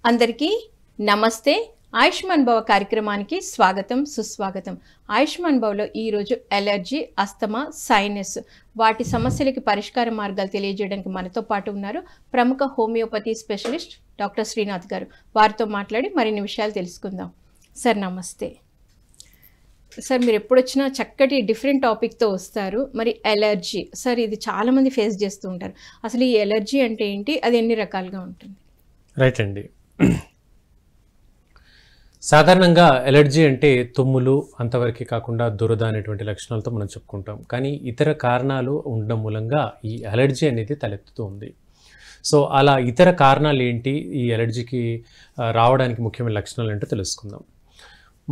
అందరికీ నమస్తే. ఆయుష్మాన్ భవ కార్యక్రమానికి స్వాగతం, సుస్వాగతం. ఆయుష్మాన్ భవలో ఈరోజు ఎలర్జీ, అస్తమా, సైనస్ వాటి సమస్యలకి పరిష్కార మార్గాలు తెలియజేయడానికి మనతో పాటు ఉన్నారు ప్రముఖ హోమియోపతి స్పెషలిస్ట్ డాక్టర్ శ్రీనాథ్ గారు. వారితో మాట్లాడి మరిన్ని విషయాలు తెలుసుకుందాం. సార్ నమస్తే. సార్ మీరు ఎప్పుడొచ్చినా చక్కటి డిఫరెంట్ టాపిక్తో వస్తారు. మరి ఎలర్జీ సార్, ఇది చాలామంది ఫేస్ చేస్తూ ఉంటారు. అసలు ఈ ఎలర్జీ అంటే ఏంటి, అది ఎన్ని రకాలుగా ఉంటుంది? రైట్ అండి. సాధారణంగా ఎలర్జీ అంటే తుమ్ములు అంతవరకు కాకుండా దురద అనేటువంటి లక్షణాలతో మనం చెప్పుకుంటాం. కానీ ఇతర కారణాలు ఉండడం మూలంగా ఈ ఎలర్జీ అనేది తలెత్తుతూ ఉంది. సో అలా ఇతర కారణాలు ఏంటి, ఈ ఎలర్జీకి రావడానికి ముఖ్యమైన లక్షణాలు ఏంటో తెలుసుకుందాం.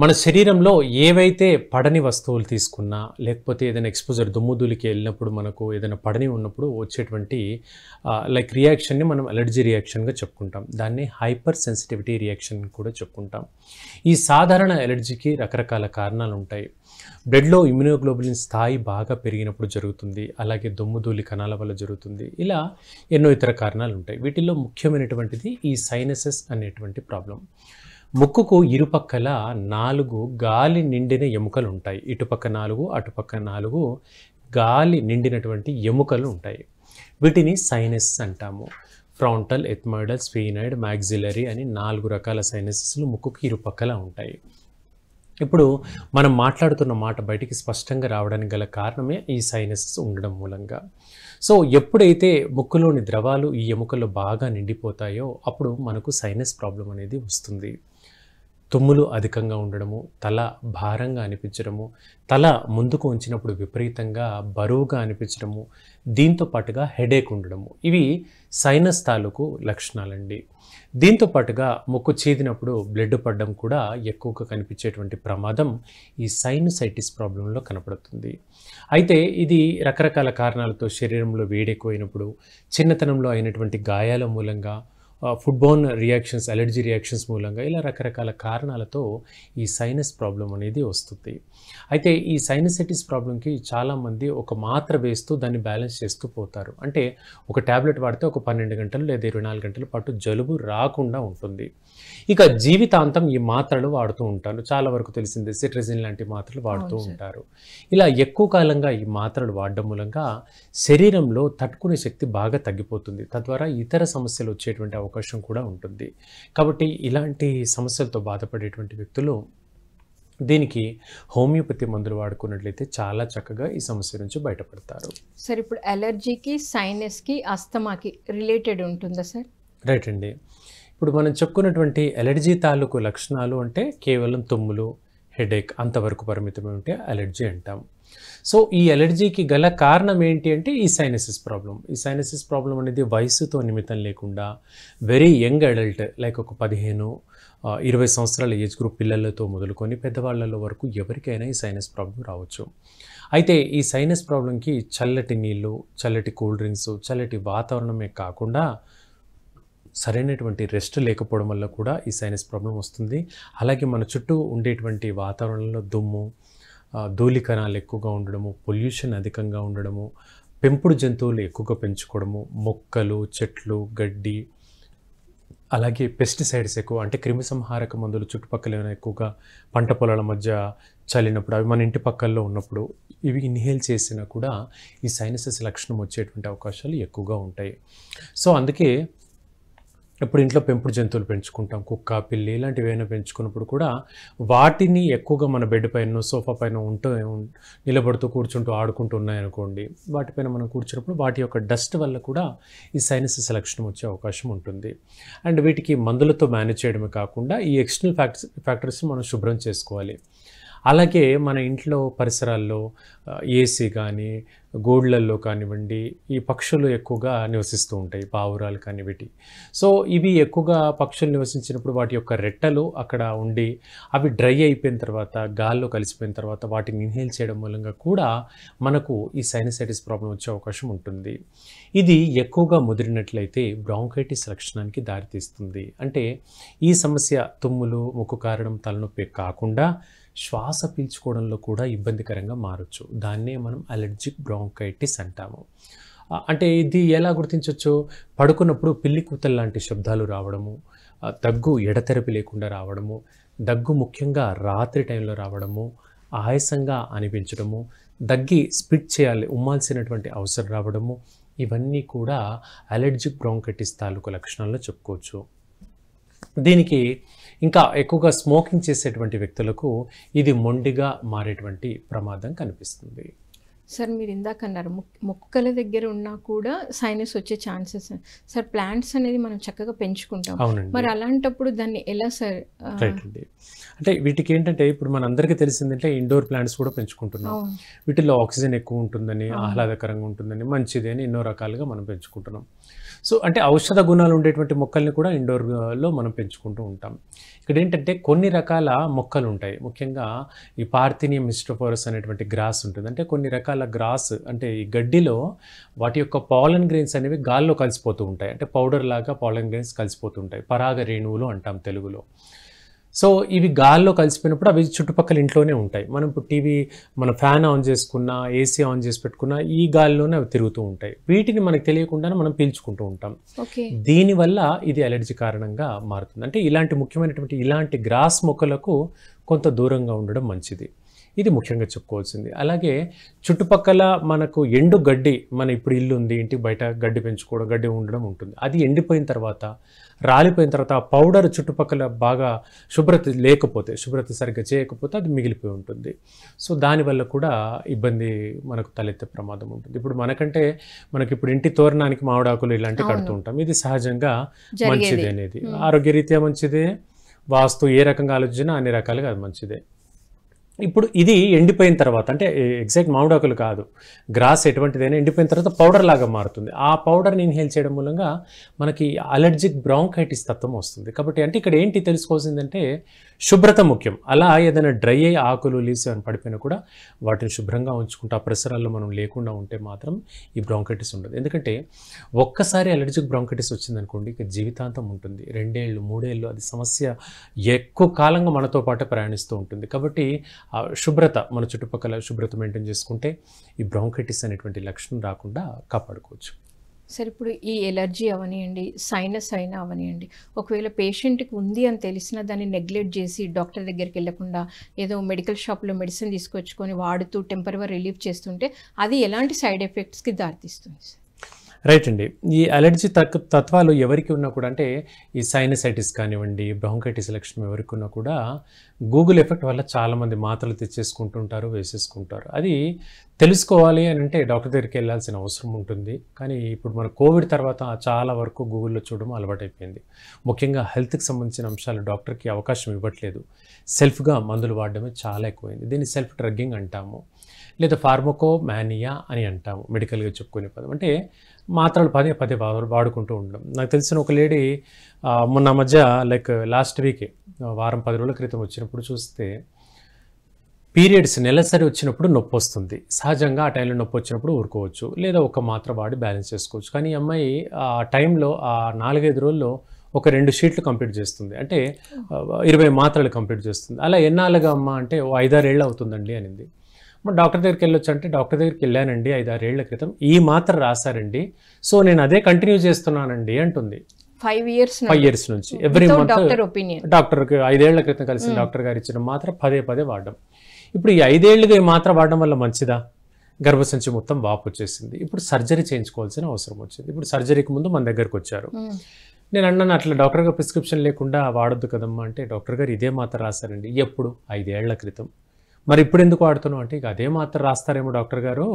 మన శరీరంలో ఏవైతే పడని వస్తువులు తీసుకున్నా, లేకపోతే ఏదైనా ఎక్స్పోజర్ దుమ్ముధూళికి వెళ్ళినప్పుడు మనకు ఏదైనా పడని ఉన్నప్పుడు వచ్చేటువంటి రియాక్షన్ని మనం ఎలర్జీ రియాక్షన్గా చెప్పుకుంటాం. దాన్ని హైపర్ సెన్సిటివిటీ రియాక్షన్ కూడా చెప్పుకుంటాం. ఈ సాధారణ ఎలర్జీకి రకరకాల కారణాలు ఉంటాయి. బ్లడ్లో ఇమ్యూనోగ్లోబులిన్ స్థాయి బాగా పెరిగినప్పుడు జరుగుతుంది, అలాగే దుమ్ముధూళి కణాల వల్ల జరుగుతుంది. ఇలా ఎన్నో ఇతర కారణాలు ఉంటాయి. వీటిల్లో ముఖ్యమైనటువంటిది ఈ సైనసెస్ అనేటువంటి ప్రాబ్లం. ముక్కుకు ఇరుపక్కల 4 గాలి నిండిన ఎముకలు ఉంటాయి. ఇటుపక్క 4, అటుపక్క 4 గాలి నిండినటువంటి ఎముకలు ఉంటాయి. వీటిని సైనస్ అంటాము. ఫ్రాంటల్, ఎథ్మాయిడల్, స్ఫీనాయిడ్, మ్యాక్సిలరీ అని 4 రకాల సైనసెస్లు ముక్కుకు ఇరుపక్కల ఉంటాయి. ఇప్పుడు మనం మాట్లాడుతున్న మాట బయటికి స్పష్టంగా రావడానికి గల కారణమే ఈ సైనసెస్ ఉండడం మూలంగా. సో ఎప్పుడైతే ముక్కులోని ద్రవాలు ఈ ఎముకల్లో బాగా నిండిపోతాయో అప్పుడు మనకు సైనస్ ప్రాబ్లం అనేది వస్తుంది. తుమ్ములు అధికంగా ఉండడము, తల భారంగా అనిపించడము, తల ముందుకు ఉంచినప్పుడు విపరీతంగా బరువుగా అనిపించడము, దీంతో పాటుగా హెడేక్ ఉండడము, ఇవి సైనస్ తాలూకు లక్షణాలండి. దీంతో పాటుగా ముక్కు చీదినప్పుడు బ్లడ్ పడడం కూడా ఎక్కువగా కనిపించేటువంటి ప్రమాదం ఈ సైనసైటిస్ ప్రాబ్లంలో కనపడుతుంది. అయితే ఇది రకరకాల కారణాలతో, శరీరంలో వేడెక్కువైనప్పుడు, చిన్నతనంలో అయినటువంటి గాయాల మూలంగా, ఫుడ్బోర్న్ రియాక్షన్స్, అలర్జీ రియాక్షన్స్ మూలంగా, ఇలా రకరకాల కారణాలతో ఈ సైనస్ ప్రాబ్లం అనేది వస్తుంది. అయితే ఈ సైనసైటిస్ ప్రాబ్లంకి చాలామంది ఒక మాత్ర వేస్తూ దాన్ని బ్యాలెన్స్ చేస్తూ పోతారు. అంటే ఒక ట్యాబ్లెట్ వాడితే ఒక 12 గంటలు లేదా 24 గంటల పాటు జలుబు రాకుండా ఉంటుంది. ఇక జీవితాంతం ఈ మాత్రలు వాడుతూ ఉంటారు. చాలా వరకు తెలిసిందే, సిట్రజిన్ లాంటి మాత్రలు వాడుతూ ఉంటారు. ఇలా ఎక్కువ కాలంగా ఈ మాత్రలు వాడడం మూలంగా శరీరంలో తట్టుకునే శక్తి బాగా తగ్గిపోతుంది. తద్వారా ఇతర సమస్యలు వచ్చేటువంటి అవకాశం కూడా ఉంటుంది. కాబట్టి ఇలాంటి సమస్యలతో బాధపడేటువంటి వ్యక్తులు దీనికి హోమియోపతి మందులు వాడుకున్నట్లయితే చాలా చక్కగా ఈ సమస్య నుంచి బయటపడతారు. సార్, ఇప్పుడు ఎలర్జీకి, సైనస్కి, అస్తమాకి రిలేటెడ్ ఉంటుందా సార్? రైట్ అండి. ఇప్పుడు మనం చెప్పుకున్నటువంటి ఎలర్జీ తాలూకు లక్షణాలు అంటే కేవలం తుమ్ములు, హెడేక్ అంతవరకు పరిమితమై ఉంటే అలర్జీ అంటాం. సో ఈ అలర్జీకి గల కారణం ఏంటి అంటే ఈ సైనసిస్ ప్రాబ్లం. ఈ సైనసిస్ ప్రాబ్లం అనేది వయసుతో నిమిత్తం లేకుండా వెరీ యంగ్ అడల్ట్, లైక్ ఒక 15-20 సంవత్సరాల ఏజ్ గ్రూప్ పిల్లలతో మొదలుకొని పెద్దవాళ్ళలో వరకు ఎవరికైనా ఈ సైనస్ ప్రాబ్లం రావచ్చు. అయితే ఈ సైనస్ ప్రాబ్లంకి చల్లటి నీళ్ళు, చల్లటి కూల్ డ్రింక్స్, చల్లటి వాతావరణమే కాకుండా సరైనటువంటి రెస్ట్ లేకపోవడం వల్ల కూడా ఈ సైనస్ ప్రాబ్లం వస్తుంది. అలాగే మన చుట్టూ ఉండేటువంటి వాతావరణంలో దుమ్ము, ధూళి కణాలు ఎక్కువగా ఉండడము, పొల్యూషన్ అధికంగా ఉండడము, పెంపుడు జంతువులు ఎక్కువగా పెంచుకోవడము, మొక్కలు, చెట్లు, గడ్డి, అలాగే పెస్టిసైడ్స్ ఎక్కువ, అంటే క్రిమిసంహారక మందులు చుట్టుపక్కల ఏమైనా ఎక్కువగా పంట పొలాల మధ్య చల్లినప్పుడు, అవి మన ఇంటి పక్కల్లో ఉన్నప్పుడు ఇవి ఇన్హేల్ చేసినా కూడా ఈ సైనసెస్ లక్షణం వచ్చేటువంటి అవకాశాలు ఎక్కువగా ఉంటాయి. సో అందుకే ఇప్పుడు ఇంట్లో పెంపుడు జంతువులు పెంచుకుంటాం, కుక్క, పిల్లి ఇలాంటివి ఏమైనా పెంచుకున్నప్పుడు కూడా వాటిని ఎక్కువగా మన బెడ్ పైన, సోఫా పైన నిలబడుతూ కూర్చుంటూ ఆడుకుంటూ ఉన్నాయనుకోండి, వాటిపైన మనం కూర్చున్నప్పుడు వాటి యొక్క డస్ట్ వల్ల కూడా ఈ సైనసెస్ లక్షణం వచ్చే అవకాశం ఉంటుంది. అండ్ వీటికి మందులతో మేనేజ్ చేయడమే కాకుండా ఈ ఎక్స్టర్నల్ ఫ్యాక్టర్స్ని మనం శుభ్రం చేసుకోవాలి. అలాగే మన ఇంట్లో పరిసరాల్లో ఏసీ కానీ, గోడలల్లో కానివ్వండి, ఈ పక్షులు ఎక్కువగా నివసిస్తూ ఉంటాయి, పావురాలు కానివ్వండి. సో ఇవి ఎక్కువగా పక్షులు నివసించినప్పుడు వాటి యొక్క రెట్టలు అక్కడ ఉండి అవి డ్రై అయిపోయిన తర్వాత, గాల్లో కలిసిపోయిన తర్వాత వాటిని ఇన్హేల్ చేయడం మూలంగా కూడా మనకు ఈ సైనసైటిస్ ప్రాబ్లం వచ్చే అవకాశం ఉంటుంది. ఇది ఎక్కువగా ముదిరినట్లయితే బ్రాంకైటిస్ లక్షణానికి దారితీస్తుంది. అంటే ఈ సమస్య తుమ్ములు, ముక్కు కారడం, తలనొప్పి కాకుండా శ్వాస పీల్చుకోవడంలో కూడా ఇబ్బందికరంగా మారచ్చు. దాన్నే మనం అలర్జిక్ బ్రాంకైటిస్ అంటాము. అంటే ఇది ఎలా గుర్తించవచ్చు? పడుకున్నప్పుడు పిల్లి కూతలు లాంటి శబ్దాలు రావడము, దగ్గు ఎడతెరపి లేకుండా రావడము, దగ్గు ముఖ్యంగా రాత్రి టైంలో రావడము, ఆయాసంగా అనిపించడము, దగ్గి స్పిట్ చేయాలి ఉమ్మాల్సినటువంటి అవసరం రావడము, ఇవన్నీ కూడా అలర్జిక్ బ్రాంకైటిస్ తాలూకు లక్షణాలను చెప్పుకోవచ్చు. దీనికి ఇంకా ఎక్కువగా స్మోకింగ్ చేసేటువంటి వ్యక్తులకు ఇది మొండిగా మారేటువంటి ప్రమాదం కనిపిస్తుంది. సార్ మీరు ఇందాక అన్నారు మొక్కల దగ్గర ఉన్నా కూడా సైనస్ వచ్చే ఛాన్సెస్. సార్ ప్లాంట్స్ అనేది మనం చక్కగా పెంచుకుంటాం, మరి అలాంటప్పుడు దాన్ని ఎలా సార్? రైట్ అండి. అంటే వీటికి ఏంటంటే ఇప్పుడు మనందరికీ తెలిసిందంటే ఇండోర్ ప్లాంట్స్ కూడా పెంచుకుంటున్నాం. వీటిల్లో ఆక్సిజన్ ఎక్కువ ఉంటుందని, ఆహ్లాదకరంగా ఉంటుందని, మంచిది అని ఎన్నో రకాలుగా మనం పెంచుకుంటున్నాం. సో అంటే ఔషధ గుణాలు ఉండేటువంటి మొక్కల్ని కూడా ఇండోర్లో మనం పెంచుకుంటూ ఉంటాం. ఇక్కడ ఏంటంటే కొన్ని రకాల మొక్కలు ఉంటాయి, ముఖ్యంగా ఈ పార్థీనియం మిస్టోఫోరస్ అనేటువంటి గ్రాస్ ఉంటుంది. అంటే కొన్ని రకాల గ్రాస్ అంటే ఈ గడ్డిలో వాటి యొక్క పాలన్ గ్రెయిన్స్ అనేవి గాల్లో కలిసిపోతూ ఉంటాయి. అంటే పౌడర్ లాగా పాలన్ గ్రెయిన్స్ కలిసిపోతూ ఉంటాయి, పరాగ రేణువులు అంటాం తెలుగులో. సో ఇవి గాల్లో కలిసిపోయినప్పుడు అవి చుట్టుపక్కల ఇంట్లోనే ఉంటాయి. మనం ఇప్పుడు మన ఫ్యాన్ ఆన్ చేసుకున్నా, ఏసీ ఆన్ చేసి పెట్టుకున్నా ఈ గాల్లోనే అవి తిరుగుతూ ఉంటాయి. వీటిని మనకు తెలియకుండానే మనం పీల్చుకుంటూ ఉంటాం. దీనివల్ల ఇది అలర్జీ కారణంగా మారుతుంది. అంటే ఇలాంటి ముఖ్యమైనటువంటి ఇలాంటి గ్రాస్ మొక్కలకు కొంత దూరంగా ఉండడం మంచిది. ఇది ముఖ్యంగా చెప్పుకోవాల్సింది. అలాగే చుట్టుపక్కల మనకు ఎండు గడ్డి, మన ఇప్పుడు ఇల్లు ఉంది, ఇంటికి బయట గడ్డి పెంచుకోవడం, గడ్డి ఉండడం ఉంటుంది. అది ఎండిపోయిన తర్వాత, రాలిపోయిన తర్వాత ఆ పౌడర్ చుట్టుపక్కల బాగా శుభ్రత సరిగ్గా చేయకపోతే అది మిగిలిపోయి ఉంటుంది. సో దానివల్ల కూడా ఇబ్బంది మనకు తలెత్తే ప్రమాదం ఉంటుంది. ఇప్పుడు మనకి ఇప్పుడు ఇంటి తోరణానికి మామిడాకులు ఇలాంటివి కడుతూ ఉంటాం. ఇది సహజంగా మంచిది అనేది, ఆరోగ్యరీత్యా మంచిదే. వాస్తు ఏ రకంగా ఆలోచించినా అన్ని రకాలుగా అది మంచిదే. ఇప్పుడు ఇది ఎండిపోయిన తర్వాత, అంటే ఎగ్జాక్ట్ మామిడాకులు కాదు, గ్రాస్ ఎటువంటిదైనా ఎండిపోయిన తర్వాత పౌడర్ లాగా మారుతుంది. ఆ పౌడర్ని ఇన్హేల్ చేయడం మూలంగా మనకి అలర్జిక్ బ్రాంకైటిస్ తత్వం వస్తుంది. కాబట్టి అంటే ఇక్కడ ఏంటి తెలుసుకోవాల్సిందంటే శుభ్రత ముఖ్యం. అలా ఏదైనా డ్రై అయ్యి ఆకులు లీవ్స్ అని పడిపోయినా కూడా వాటిని శుభ్రంగా ఉంచుకుంటూ ఆ పరిసరాల్లో మనం లేకుండా ఉంటే మాత్రం ఈ బ్రాంకైటిస్ ఉండదు. ఎందుకంటే ఒక్కసారి అలర్జిక్ బ్రాంకైటిస్ వచ్చిందనుకోండి, ఇక జీవితాంతం ఉంటుంది. 2 ఏళ్ళు 3 ఏళ్ళు అది సమస్య ఎక్కువ కాలంగా మనతో పాటు ప్రయాణిస్తూ ఉంటుంది. కాబట్టి శుభ్రత, మన చుట్టుపక్కల శుభ్రత మెయింటైన్ చేసుకుంటే ఈ బ్రాంకైటిస్ అనేటువంటి లక్షణం రాకుండా కాపాడుకోవచ్చు. సార్ ఇప్పుడు ఈ ఎలర్జీ అవనియండి, సైనస్ అయినా అవనియండి, ఒకవేళ పేషెంట్కి ఉంది అని తెలిసినా దాన్ని నెగ్లెక్ట్ చేసి డాక్టర్ దగ్గరికి వెళ్ళకుండా ఏదో మెడికల్ షాప్లో మెడిసిన్ తీసుకొచ్చుకొని వాడుతూ టెంపరరీ రిలీఫ్ చేస్తుంటే అది ఎలాంటి సైడ్ ఎఫెక్ట్స్కి దారితీస్తుంది సార్? రైట్ అండి. ఈ అలర్జీ తత్వాలు ఎవరికి ఉన్నా కూడా, అంటే ఈ సైనసైటిస్ కానివ్వండి, బ్రాంకైటిస్ లక్షణం ఎవరికి ఉన్నా కూడా గూగుల్ ఎఫెక్ట్ వల్ల చాలామంది మాత్రలు తెచ్చేసుకుంటుంటారు, వేసేసుకుంటారు. అది తెలుసుకోవాలి అని అంటే డాక్టర్ దగ్గరికి వెళ్ళాల్సిన అవసరం ఉంటుంది. కానీ ఇప్పుడు మన కోవిడ్ తర్వాత చాలా వరకు గూగుల్లో చూడడం అలవాటైపోయింది. ముఖ్యంగా హెల్త్కి సంబంధించిన అంశాలు డాక్టర్కి అవకాశం ఇవ్వట్లేదు. సెల్ఫ్గా మందులు వాడడమే చాలా ఎక్కువైంది. దీన్ని సెల్ఫ్ డ్రగ్గింగ్ అంటాము, లేదా ఫార్మకోమానియా అని అంటాము మెడికల్గా చెప్పుకునే పదం. అంటే మాత్రలు పదే వాడుకుంటూ ఉండడం. నాకు తెలిసిన ఒక లేడీ మొన్న మధ్య లాస్ట్ వీకే వారం 10 రోజుల క్రితం వచ్చినప్పుడు చూస్తే పీరియడ్స్ నెలసరి వచ్చినప్పుడు నొప్పి వస్తుంది. సహజంగా ఆ టైంలో నొప్పి వచ్చినప్పుడు ఊరుకోవచ్చు, లేదా ఒక మాత్ర వాడి బ్యాలెన్స్ చేసుకోవచ్చు. కానీ ఈ అమ్మాయి ఆ టైంలో ఆ 4-5 రోజుల్లో ఒక 2 షీట్లు కంప్లీట్ చేస్తుంది. అంటే 20 మాత్రలు కంప్లీట్ చేస్తుంది. అలా ఎన్నాళ్ళుగా అమ్మ అంటే 5-6 ఏళ్ళు అవుతుందండి అనింది. మరి డాక్టర్ దగ్గరికి వెళ్ళొచ్చు అంటే డాక్టర్ దగ్గరికి వెళ్ళానండి 5-6 ఏళ్ల క్రితం, ఈ మాత్ర రాశారండి, సో నేను అదే కంటిన్యూ చేస్తున్నానండి అంటుంది. 5 ఇయర్స్ నుంచి ఎవ్రీ మంత్ డాక్టర్కి 5 ఏళ్ల క్రితం కలిసిన డాక్టర్ గారు ఇచ్చిన మాత్ర పదే వాడడం. ఇప్పుడు ఈ 5 ఏళ్ళుగా ఈ మాత్ర వాడడం వల్ల మంచిదా? గర్భసంచి మొత్తం వాపు వచ్చేసింది. ఇప్పుడు సర్జరీ చేయించుకోవాల్సిన అవసరం వచ్చింది. ఇప్పుడు సర్జరీకి ముందు మన దగ్గరకు వచ్చారు. నేను అన్నాను, అట్లా డాక్టర్ గారు ప్రిస్క్రిప్షన్ లేకుండా వాడొద్దు కదమ్మా అంటే, డాక్టర్ గారు ఇదే మాత్ర రాశారండి. ఎప్పుడు? 5 ఏళ్ల క్రితం. మరి ఇప్పుడు ఎందుకు వాడుతున్నావు అంటే, ఇక అదే మాత్ర రాస్తారేమో డాక్టర్ గారు,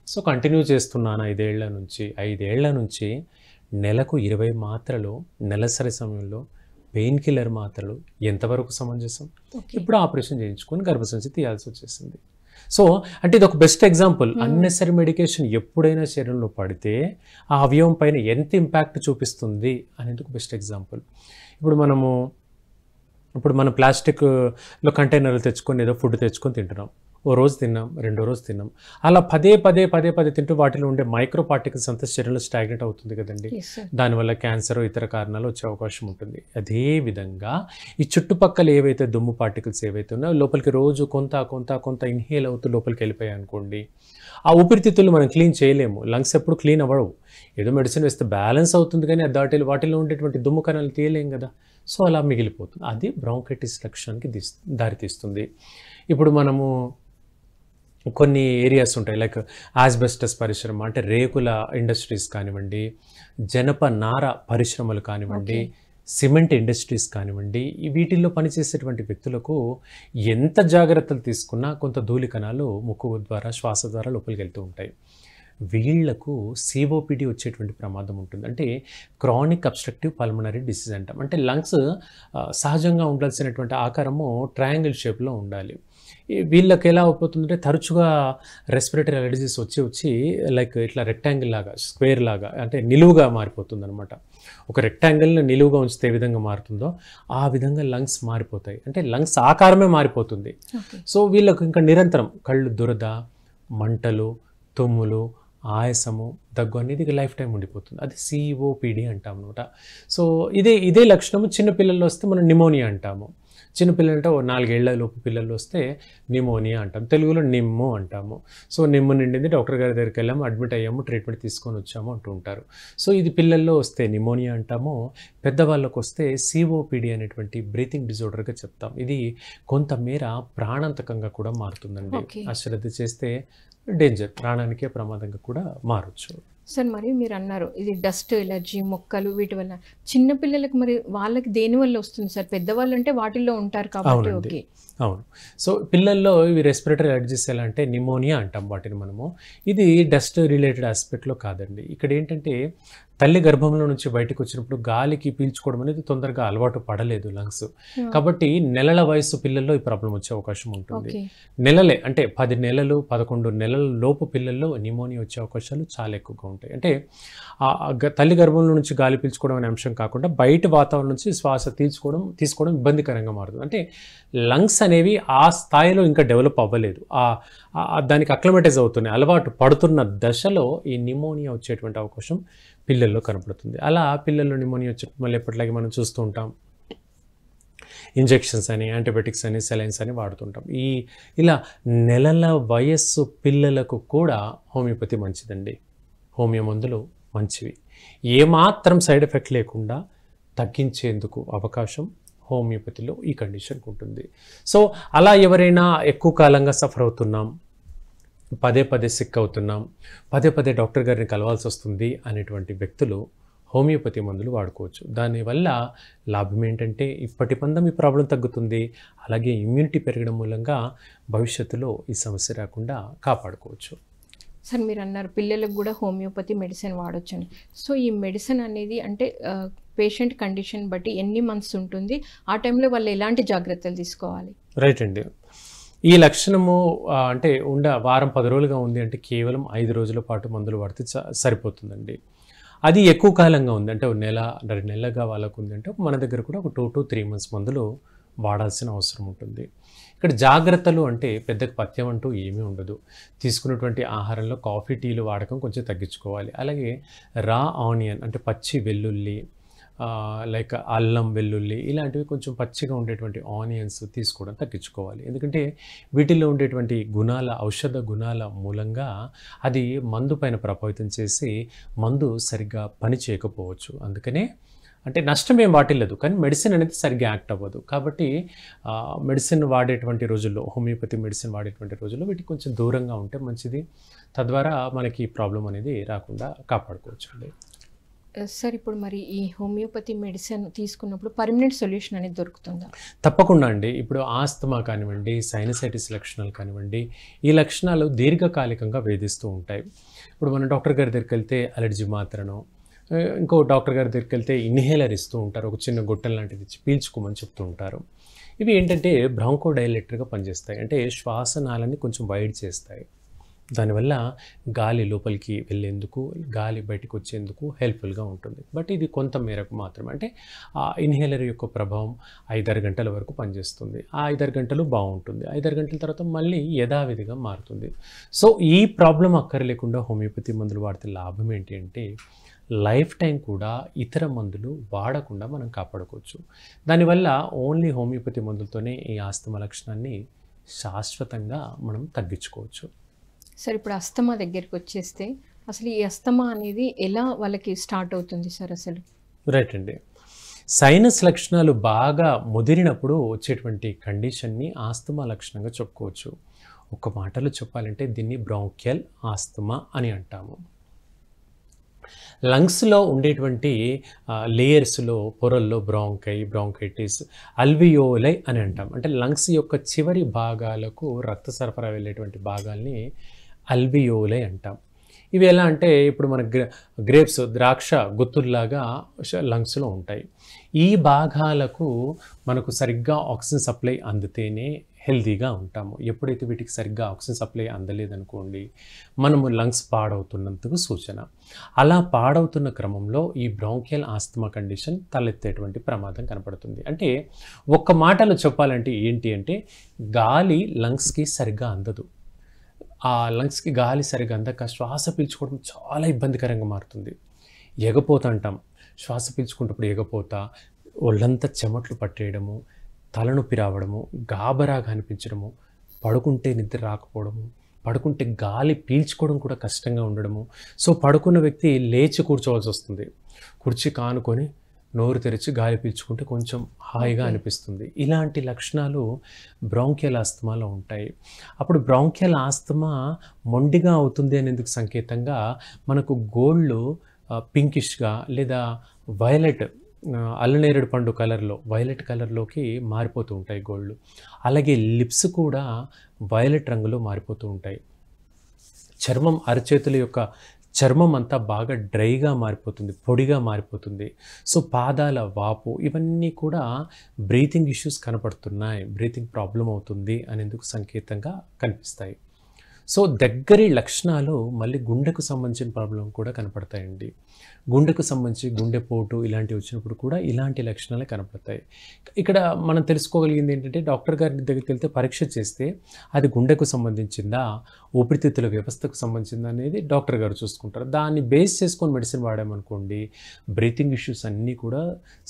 సో కంటిన్యూ చేస్తున్నాను 5 ఏళ్ల నుంచి నెలకు 20 మాత్రలు నెలసరి సమయంలో పెయిన్ కిల్లర్ మాత్రలు ఎంతవరకు సమంజసం? ఇప్పుడు ఆపరేషన్ చేయించుకొని గర్భసంచి తీయాల్సి వచ్చేసింది. సో అంటే ఇది ఒక బెస్ట్ ఎగ్జాంపుల్. అన్నెసరీ మెడికేషన్ ఎప్పుడైనా శరీరంలో పడితే ఆ అవయవం పైన ఎంత ఇంపాక్ట్ చూపిస్తుంది అనేది బెస్ట్ ఎగ్జాంపుల్. ఇప్పుడు మనం ప్లాస్టిక్లో కంటైనర్లు తెచ్చుకొని ఏదో ఫుడ్ తెచ్చుకొని తింటున్నాం. ఓ రోజు తిన్నాం, రెండో రోజు తిన్నాం, అలా పదే తింటూ వాటిలో ఉండే మైక్రో పార్టికల్స్ అంతా శరీరంలో స్టాగ్నెట్ అవుతుంది కదండి. దానివల్ల క్యాన్సర్ ఇతర కారణాలు వచ్చే అవకాశం ఉంటుంది. అదే విధంగా ఈ చుట్టుపక్కల ఏవైతే దుమ్ము పార్టికల్స్ ఏవైతే ఉన్నాయో లోపలికి రోజు కొంత ఇన్హేల్ అవుతూ లోపలికి వెళ్ళిపోయాయి అనుకోండి, ఆ ఊపిరితిత్తులు మనం క్లీన్ చేయలేము. లంగ్స్ ఎప్పుడు క్లీన్ అవ్వవు. ఏదో మెడిసిన్ వేస్తే బ్యాలెన్స్ అవుతుంది, కానీ వాటిలో ఉండేటువంటి దుమ్ము కణాలు తీయలేం కదా. సో అలా మిగిలిపోతుంది. అది బ్రాంకైటిస్ లక్షణానికి దారితీస్తుంది. ఇప్పుడు మనము కొన్ని ఏరియాస్ ఉంటాయి, లైక్ ఆస్బెస్టస్ పరిశ్రమ అంటే రేకుల ఇండస్ట్రీస్ కానివ్వండి, జనపనార పరిశ్రమలు కానివ్వండి, సిమెంట్ ఇండస్ట్రీస్ కానివ్వండి, వీటిల్లో పనిచేసేటువంటి వ్యక్తులకు ఎంత జాగ్రత్తలు తీసుకున్నా కొంత ధూళి కణాలు ముక్కు ద్వారా శ్వాస ద్వారా లోపలికి వెళ్తూ ఉంటాయి. వీళ్లకు సిఓపిడి వచ్చేటువంటి ప్రమాదం ఉంటుంది. అంటే క్రానిక్ అబ్స్ట్రక్టివ్ పల్మనరీ డిసీజ్ అంటాం. అంటే లంగ్స్ సహజంగా ఉండాల్సినటువంటి ఆకారము ట్రయాంగిల్ షేప్లో ఉండాలి. వీళ్ళకి ఎలా అయిపోతుందంటే తరచుగా రెస్పిరేటరీ అలర్జీస్ వచ్చి లైక్ ఇట్లా రెక్టాంగిల్ లాగా, స్క్వేర్ లాగా, అంటే నిలువుగా మారిపోతుంది అనమాట. ఒక రెక్టాంగిల్ని నిలువుగా ఉంచితే ఏ విధంగా మారుతుందో ఆ విధంగా లంగ్స్ మారిపోతాయి. అంటే లంగ్స్ ఆకారమే మారిపోతుంది. సో వీళ్ళకు ఇంకా నిరంతరం కళ్ళు దురద, మంటలు, తుమ్ములు, ఆయాసము, దగ్గు అనేది లైఫ్ టైం ఉండిపోతుంది. అది సిఓపిడి అంటాం అనమాట. సో ఇదే లక్షణము చిన్నపిల్లల్లో వస్తే మనం నిమోనియా అంటాము. చిన్నపిల్లలు అంటే 4 ఏళ్ల లోపు పిల్లలు వస్తే నిమోనియా అంటాం. తెలుగులో నిమ్ము అంటాము. సో నిమ్ము నిండింది, డాక్టర్ గారి దగ్గరికి వెళ్ళాము, అడ్మిట్ అయ్యాము, ట్రీట్మెంట్ తీసుకొని వచ్చాము అంటూ ఉంటారు. సో ఇది పిల్లల్లో వస్తే నిమోనియా అంటాము. పెద్దవాళ్ళకు వస్తే సిఓపిడి అనేటువంటి బ్రీతింగ్ డిజార్డర్గా చెప్తాం. ఇది కొంతమేర ప్రాణాంతకంగా కూడా మారుతుందండి. అశ్రద్ధ చేస్తే డేంజర్, ప్రాణానికే ప్రమాదంగా కూడా మారచ్చు. సార్ మరి మీరు అన్నారు ఇది డస్ట్ ఎలర్జీ, మొక్కలు, వీటి వల్ల చిన్నపిల్లలకు మరి వాళ్ళకి దేని వల్ల వస్తుంది సార్? పెద్దవాళ్ళు అంటే వాటిల్లో ఉంటారు కాబట్టి ఓకే. అవును. సో పిల్లల్లో ఇవి రెస్పిరేటరీ అలర్జీస్ ఎలా అంటే నిమోనియా అంటాం వాటిని మనము. ఇది డస్ట్ రిలేటెడ్ ఆస్పెక్ట్లో కాదండి. ఇక్కడ ఏంటంటే తల్లి గర్భంలో నుంచి బయటకు వచ్చినప్పుడు గాలికి పీల్చుకోవడం అనేది తొందరగా అలవాటు పడలేదు లంగ్స్. కాబట్టి నెలల వయసు పిల్లల్లో ఈ ప్రాబ్లం వచ్చే అవకాశం ఉంటుంది. నెలలే అంటే 10 నెలలు 11 నెలల లోపు పిల్లల్లో నిమోనియా వచ్చే అవకాశాలు చాలా ఎక్కువగా ఉంటాయి. అంటే తల్లి గర్భంలో నుంచి గాలి పీల్చుకోవడం అనే అంశం కాకుండా బయట వాతావరణం నుంచి శ్వాస తీసుకోవడం ఇబ్బందికరంగా మారుతుంది. అంటే లంగ్స్ అనేవి ఆ స్థాయిలో ఇంకా డెవలప్ అవ్వలేదు, దానికి అక్లమటైజ్ అవుతున్నాయి. అలవాటు పడుతున్న దశలో ఈ నిమోనియా వచ్చేటువంటి అవకాశం పిల్లల్లో కనపడుతుంది. అలా పిల్లల్లో నిమోనియా వచ్చి మళ్ళీ ఎప్పటిలాగే మనం చూస్తూ ఉంటాం, ఇంజెక్షన్స్ అని, యాంటీబయాటిక్స్ అని, సెలైన్స్ అని వాడుతుంటాం. ఇలా నెలల వయస్సు పిల్లలకు కూడా హోమియోపతి మంచిదండి. హోమియో మందులు మంచివి. ఏమాత్రం సైడ్ ఎఫెక్ట్ లేకుండా తగ్గించేందుకు అవకాశం హోమియోపతిలో ఈ కండిషన్కి ఉంటుంది. సో అలా ఎవరైనా ఎక్కువ కాలంగా సఫర్ అవుతున్నాం, పదే సిక్ అవుతున్నాం, పదే డాక్టర్ గారిని కలవాల్సి వస్తుంది అనేటువంటి వ్యక్తులు హోమియోపతి మందులు వాడుకోవచ్చు. దానివల్ల లాభం ఏంటంటే ఇప్పటి మందం ఈ ప్రాబ్లం తగ్గుతుంది, అలాగే ఇమ్యూనిటీ పెరగడం మూలంగా భవిష్యత్తులో ఈ సమస్య రాకుండా కాపాడుకోవచ్చు. సార్ మీరు అన్నారు పిల్లలకు కూడా హోమియోపతి మెడిసిన్ వాడొచ్చు అని. సో ఈ మెడిసిన్ అనేది అంటే పేషెంట్ కండిషన్ బట్టి ఎన్ని మంత్స్ ఉంటుంది, ఆ టైంలో వాళ్ళు ఎలాంటి జాగ్రత్తలు తీసుకోవాలి? రైట్ అండి. ఈ లక్షణము అంటే వారం 10 రోజులుగా ఉంది అంటే కేవలం 5 రోజుల పాటు మందులు వాడితే సరిపోతుందండి. అది ఎక్కువ కాలంగా ఉంది అంటే 1 నెల 2 నెలలుగా వాళ్ళకు ఉంది అంటే మన దగ్గర కూడా ఒక 2 to 3 months మందులు వాడాల్సిన అవసరం ఉంటుంది. ఇక్కడ జాగ్రత్తలు అంటే పెద్దగా పథ్యం అంటూ ఏమీ ఉండదు. తీసుకున్నటువంటి ఆహారంలో కాఫీ, టీలు వాడకం కొంచెం తగ్గించుకోవాలి. అలాగే రా ఆనియన్ అంటే పచ్చి వెల్లుల్లి, లైక్ అల్లం, వెల్లుల్లి ఇలాంటివి కొంచెం పచ్చిగా ఉండేటువంటి ఆనియన్స్ తీసుకోవడం తగ్గించుకోవాలి. ఎందుకంటే వీటిల్లో ఉండేటువంటి ఔషధ గుణాల మూలంగా అది మందు పైన ప్రభావితం చేసి మందు సరిగ్గా పని చేయకపోవచ్చు. అందుకనే అంటే నష్టమేం వాటిల్లదు, కానీ మెడిసిన్ అనేది సరిగ్గా యాక్ట్ అవ్వదు. కాబట్టి మెడిసిన్ వాడేటువంటి రోజుల్లో, హోమియోపతి మెడిసిన్ వాడేటువంటి రోజుల్లో వీటికి కొంచెం దూరంగా ఉంటే మంచిది. తద్వారా మనకి ఈ ప్రాబ్లం అనేది రాకుండా కాపాడుకోవచ్చు అండి. సార్ ఇప్పుడు మరి ఈ హోమియోపతి మెడిసిన్ తీసుకున్నప్పుడు పర్మనెంట్ సొల్యూషన్ అనేది దొరుకుతుందా? తప్పకుండా అండి. ఇప్పుడు ఆస్తమా కానివ్వండి, సైనసైటిస్ లక్షణాలు కానివ్వండి, ఈ లక్షణాలు దీర్ఘకాలికంగా వేధిస్తూ ఉంటాయి. ఇప్పుడు మనం డాక్టర్ గారి దగ్గరికి వెళ్తే అలర్జీ మాత్రను, ఇంకో డాక్టర్ గారి దగ్గరికి వెళ్తే ఇన్హేలర్ ఇస్తూ ఉంటారు, ఒక చిన్న గొట్టెల లాంటిది ఇచ్చి పీల్చుకోమని చెప్తూ ఉంటారు. ఇవి ఏంటంటే బ్రాంకోడైలేటర్గా పనిచేస్తాయి. అంటే శ్వాసనాళాన్ని కొంచెం వైడ్ చేస్తాయి. దానివల్ల గాలి లోపలికి వెళ్ళేందుకు, గాలి బయటకు వచ్చేందుకు హెల్ప్ఫుల్గా ఉంటుంది. బట్ ఇది కొంత మేరకు మాత్రమే. అంటే ఆ ఇన్హేలర్ యొక్క ప్రభావం 5-6 గంటల వరకు పనిచేస్తుంది. ఆ 5-6 గంటలు బాగుంటుంది. 5-6 గంటల తర్వాత మళ్ళీ యథావిధిగా మారుతుంది. సో ఈ ప్రాబ్లం అక్కర్లేకుండా హోమియోపతి మందులు వాడితే లాభం ఏంటి అంటే లైఫ్ టైం కూడా ఇతర మందులు వాడకుండా మనం కాపాడుకోవచ్చు. దానివల్ల ఓన్లీ హోమియోపతి మందులతోనే ఈ ఆస్తమా లక్షణాన్ని శాశ్వతంగా మనం తగ్గించుకోవచ్చు. సార్ ఇప్పుడు అస్తమా దగ్గరికి వచ్చేస్తే అసలు ఈ అస్తమా అనేది ఎలా వాళ్ళకి స్టార్ట్ అవుతుంది సార్ అసలు? రైట్ అండి. సైనస్ లక్షణాలు బాగా ముదిరినప్పుడు వచ్చేటువంటి కండిషన్ని ఆస్తమా లక్షణంగా చెప్పుకోవచ్చు. ఒక మాటలో చెప్పాలంటే దీన్ని బ్రాంకియల్ ఆస్తమా అని అంటాము. లంగ్స్లో ఉండేటువంటి లేయర్స్లో పొరల్లో బ్రాంకైటిస్, అల్వియోలై అని అంటాం. అంటే లంగ్స్ యొక్క చివరి భాగాలకు రక్త సరఫరా వెళ్ళేటువంటి భాగాల్ని అల్వియోలై అంటాం. ఇవి ఎలా అంటే ఇప్పుడు మన గ్రేప్స్ ద్రాక్ష గుత్తుల్లాగా లంగ్స్లో ఉంటాయి. ఈ భాగాలకు మనకు సరిగ్గా ఆక్సిజన్ సప్లై అందితేనే హెల్తీగా ఉంటాము. ఎప్పుడైతే వీటికి సరిగ్గా ఆక్సిజన్ సప్లై అందలేదనుకోండి, మనము లంగ్స్ పాడవుతున్నందుకు సూచన. అలా పాడవుతున్న క్రమంలో ఈ బ్రాంకియల్ ఆస్తమా కండిషన్ తలెత్తేటువంటి ప్రమాదం కనపడుతుంది. అంటే ఒక్క మాటలో చెప్పాలంటే ఏంటి అంటే, గాలి లంగ్స్కి సరిగ్గా అందదు. ఆ లంగ్స్కి గాలి సరిగ్గా అందక శ్వాస పీల్చుకోవడం చాలా ఇబ్బందికరంగా మారుతుంది. ఎగపోత అంటాం. శ్వాస పీల్చుకున్నప్పుడు ఎగపోత, ఒళ్ళంతా చెమట్లు పట్టేయడము, తలనొప్పి రావడము, గాబరాగా అనిపించడము, పడుకుంటే నిద్ర రాకపోవడము, పడుకుంటే గాలి పీల్చుకోవడం కూడా కష్టంగా ఉండడము. సో పడుకున్న వ్యక్తి లేచి కూర్చోవాల్సి వస్తుంది. కుర్చీ కానుకొని నోరు తెరిచి గాలి పీల్చుకుంటే కొంచెం హాయిగా అనిపిస్తుంది. ఇలాంటి లక్షణాలు బ్రాంకియల్ ఆస్తమాలో ఉంటాయి. అప్పుడు బ్రాంకియల్ ఆస్తమా మొండిగా అవుతుంది అనేందుకు సంకేతంగా మనకు గోళ్ళు పింకిష్గా లేదా వైలెట్ అల్లనేరేడు పండు కలర్లో వైలెట్ కలర్లోకి మారిపోతూ ఉంటాయి గోళ్ళు. అలాగే లిప్స్ కూడా వైలెట్ రంగులో మారిపోతూ ఉంటాయి. చర్మం అరచేతుల యొక్క చర్మం అంతా బాగా డ్రైగా మారిపోతుంది, పొడిగా మారిపోతుంది. సో పాదాల వాపు ఇవన్నీ కూడా బ్రీతింగ్ ఇష్యూస్ కనపడుతున్నాయి, బ్రీతింగ్ ప్రాబ్లం అవుతుంది అనేందుకు సంకేతంగా కనిపిస్తాయి. సో దగ్గరి లక్షణాలు మళ్ళీ గుండెకు సంబంధించిన ప్రాబ్లం కూడా కనపడతాయండి. గుండెకు సంబంధించి గుండెపోటు ఇలాంటివి వచ్చినప్పుడు కూడా ఇలాంటి లక్షణాలే కనపడతాయి. ఇక్కడ మనం తెలుసుకోగలిగింది ఏంటంటే, డాక్టర్ గారి దగ్గరికి వెళ్తే పరీక్ష చేస్తే అది గుండెకు సంబంధించిందా, ఊపిరితిత్తుల వ్యవస్థకు సంబంధించిందా అనేది డాక్టర్ గారు చూసుకుంటారు. దాన్ని బేస్ చేసుకొని మెడిసిన్ వాడామనుకోండి, బ్రీతింగ్ ఇష్యూస్ అన్నీ కూడా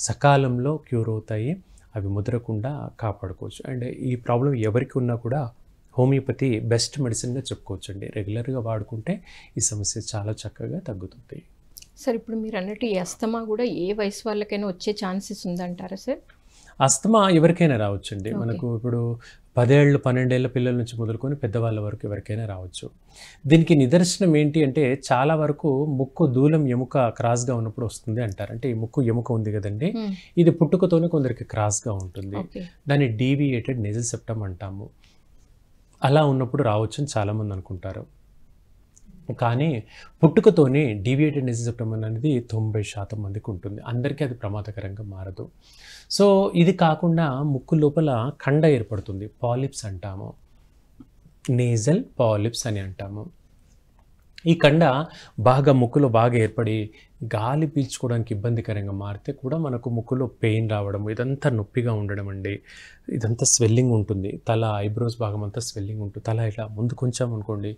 సకాలంలో క్యూర్ అవుతాయి, అవి ముదరకుండా కాపాడుకోవచ్చు. అండ్ ఈ ప్రాబ్లం ఎవరికి ఉన్నా కూడా హోమియోపతి బెస్ట్ మెడిసిన్గా చెప్పుకోవచ్చండి. రెగ్యులర్గా వాడుకుంటే ఈ సమస్య చాలా చక్కగా తగ్గుతుంది. సార్, ఇప్పుడు మీరు అన్నట్టు ఈ అస్తమా కూడా ఏ వయసు వాళ్ళకైనా వచ్చే ఛాన్సెస్ ఉందంటారా సార్? అస్తమా ఎవరికైనా రావచ్చండి. మనకు ఇప్పుడు 10 ఏళ్ళు 12 ఏళ్ళ పిల్లల నుంచి మొదలుకొని పెద్దవాళ్ళ వరకు ఎవరికైనా రావచ్చు. దీనికి నిదర్శనం ఏంటి అంటే, చాలా వరకు ముక్కు దూలం ఎముక క్రాస్గా ఉన్నప్పుడు వస్తుంది అంటారు. అంటే ఈ ముక్కు ఎముక ఉంది కదండి, ఇది పుట్టుకతోనే కొందరికి క్రాస్గా ఉంటుంది. దాన్ని డీవియేటెడ్ నేజల్ సెప్టమ్ అంటాము. అలా ఉన్నప్పుడు రావచ్చని చాలామంది అనుకుంటారు. కానీ పుట్టుకతోనే డీవియేటెడ్ నేజల్ సెప్టమ్ అనేది 90% మందికి ఉంటుంది. అందరికీ అది ప్రమాదకరంగా మారదు. సో ఇది కాకుండా ముక్కు లోపల కండ ఏర్పడుతుంది, పాలిప్స్ అంటాము, నేజల్ పాలిప్స్ అని అంటాము. ఈ కండ బాగా ముక్కులో బాగా ఏర్పడి గాలి పీల్చుకోవడానికి ఇబ్బందికరంగా మారితే కూడా మనకు ముక్కులో పెయిన్ రావడం, ఇదంతా నొప్పిగా ఉండడం అండి. ఇదంతా స్వెల్లింగ్ ఉంటుంది, తల ఐబ్రోస్ భాగం అంతా స్వెల్లింగ్ ఉంటుంది. తల ఇట్లా ముందు కొంచెం అనుకోండి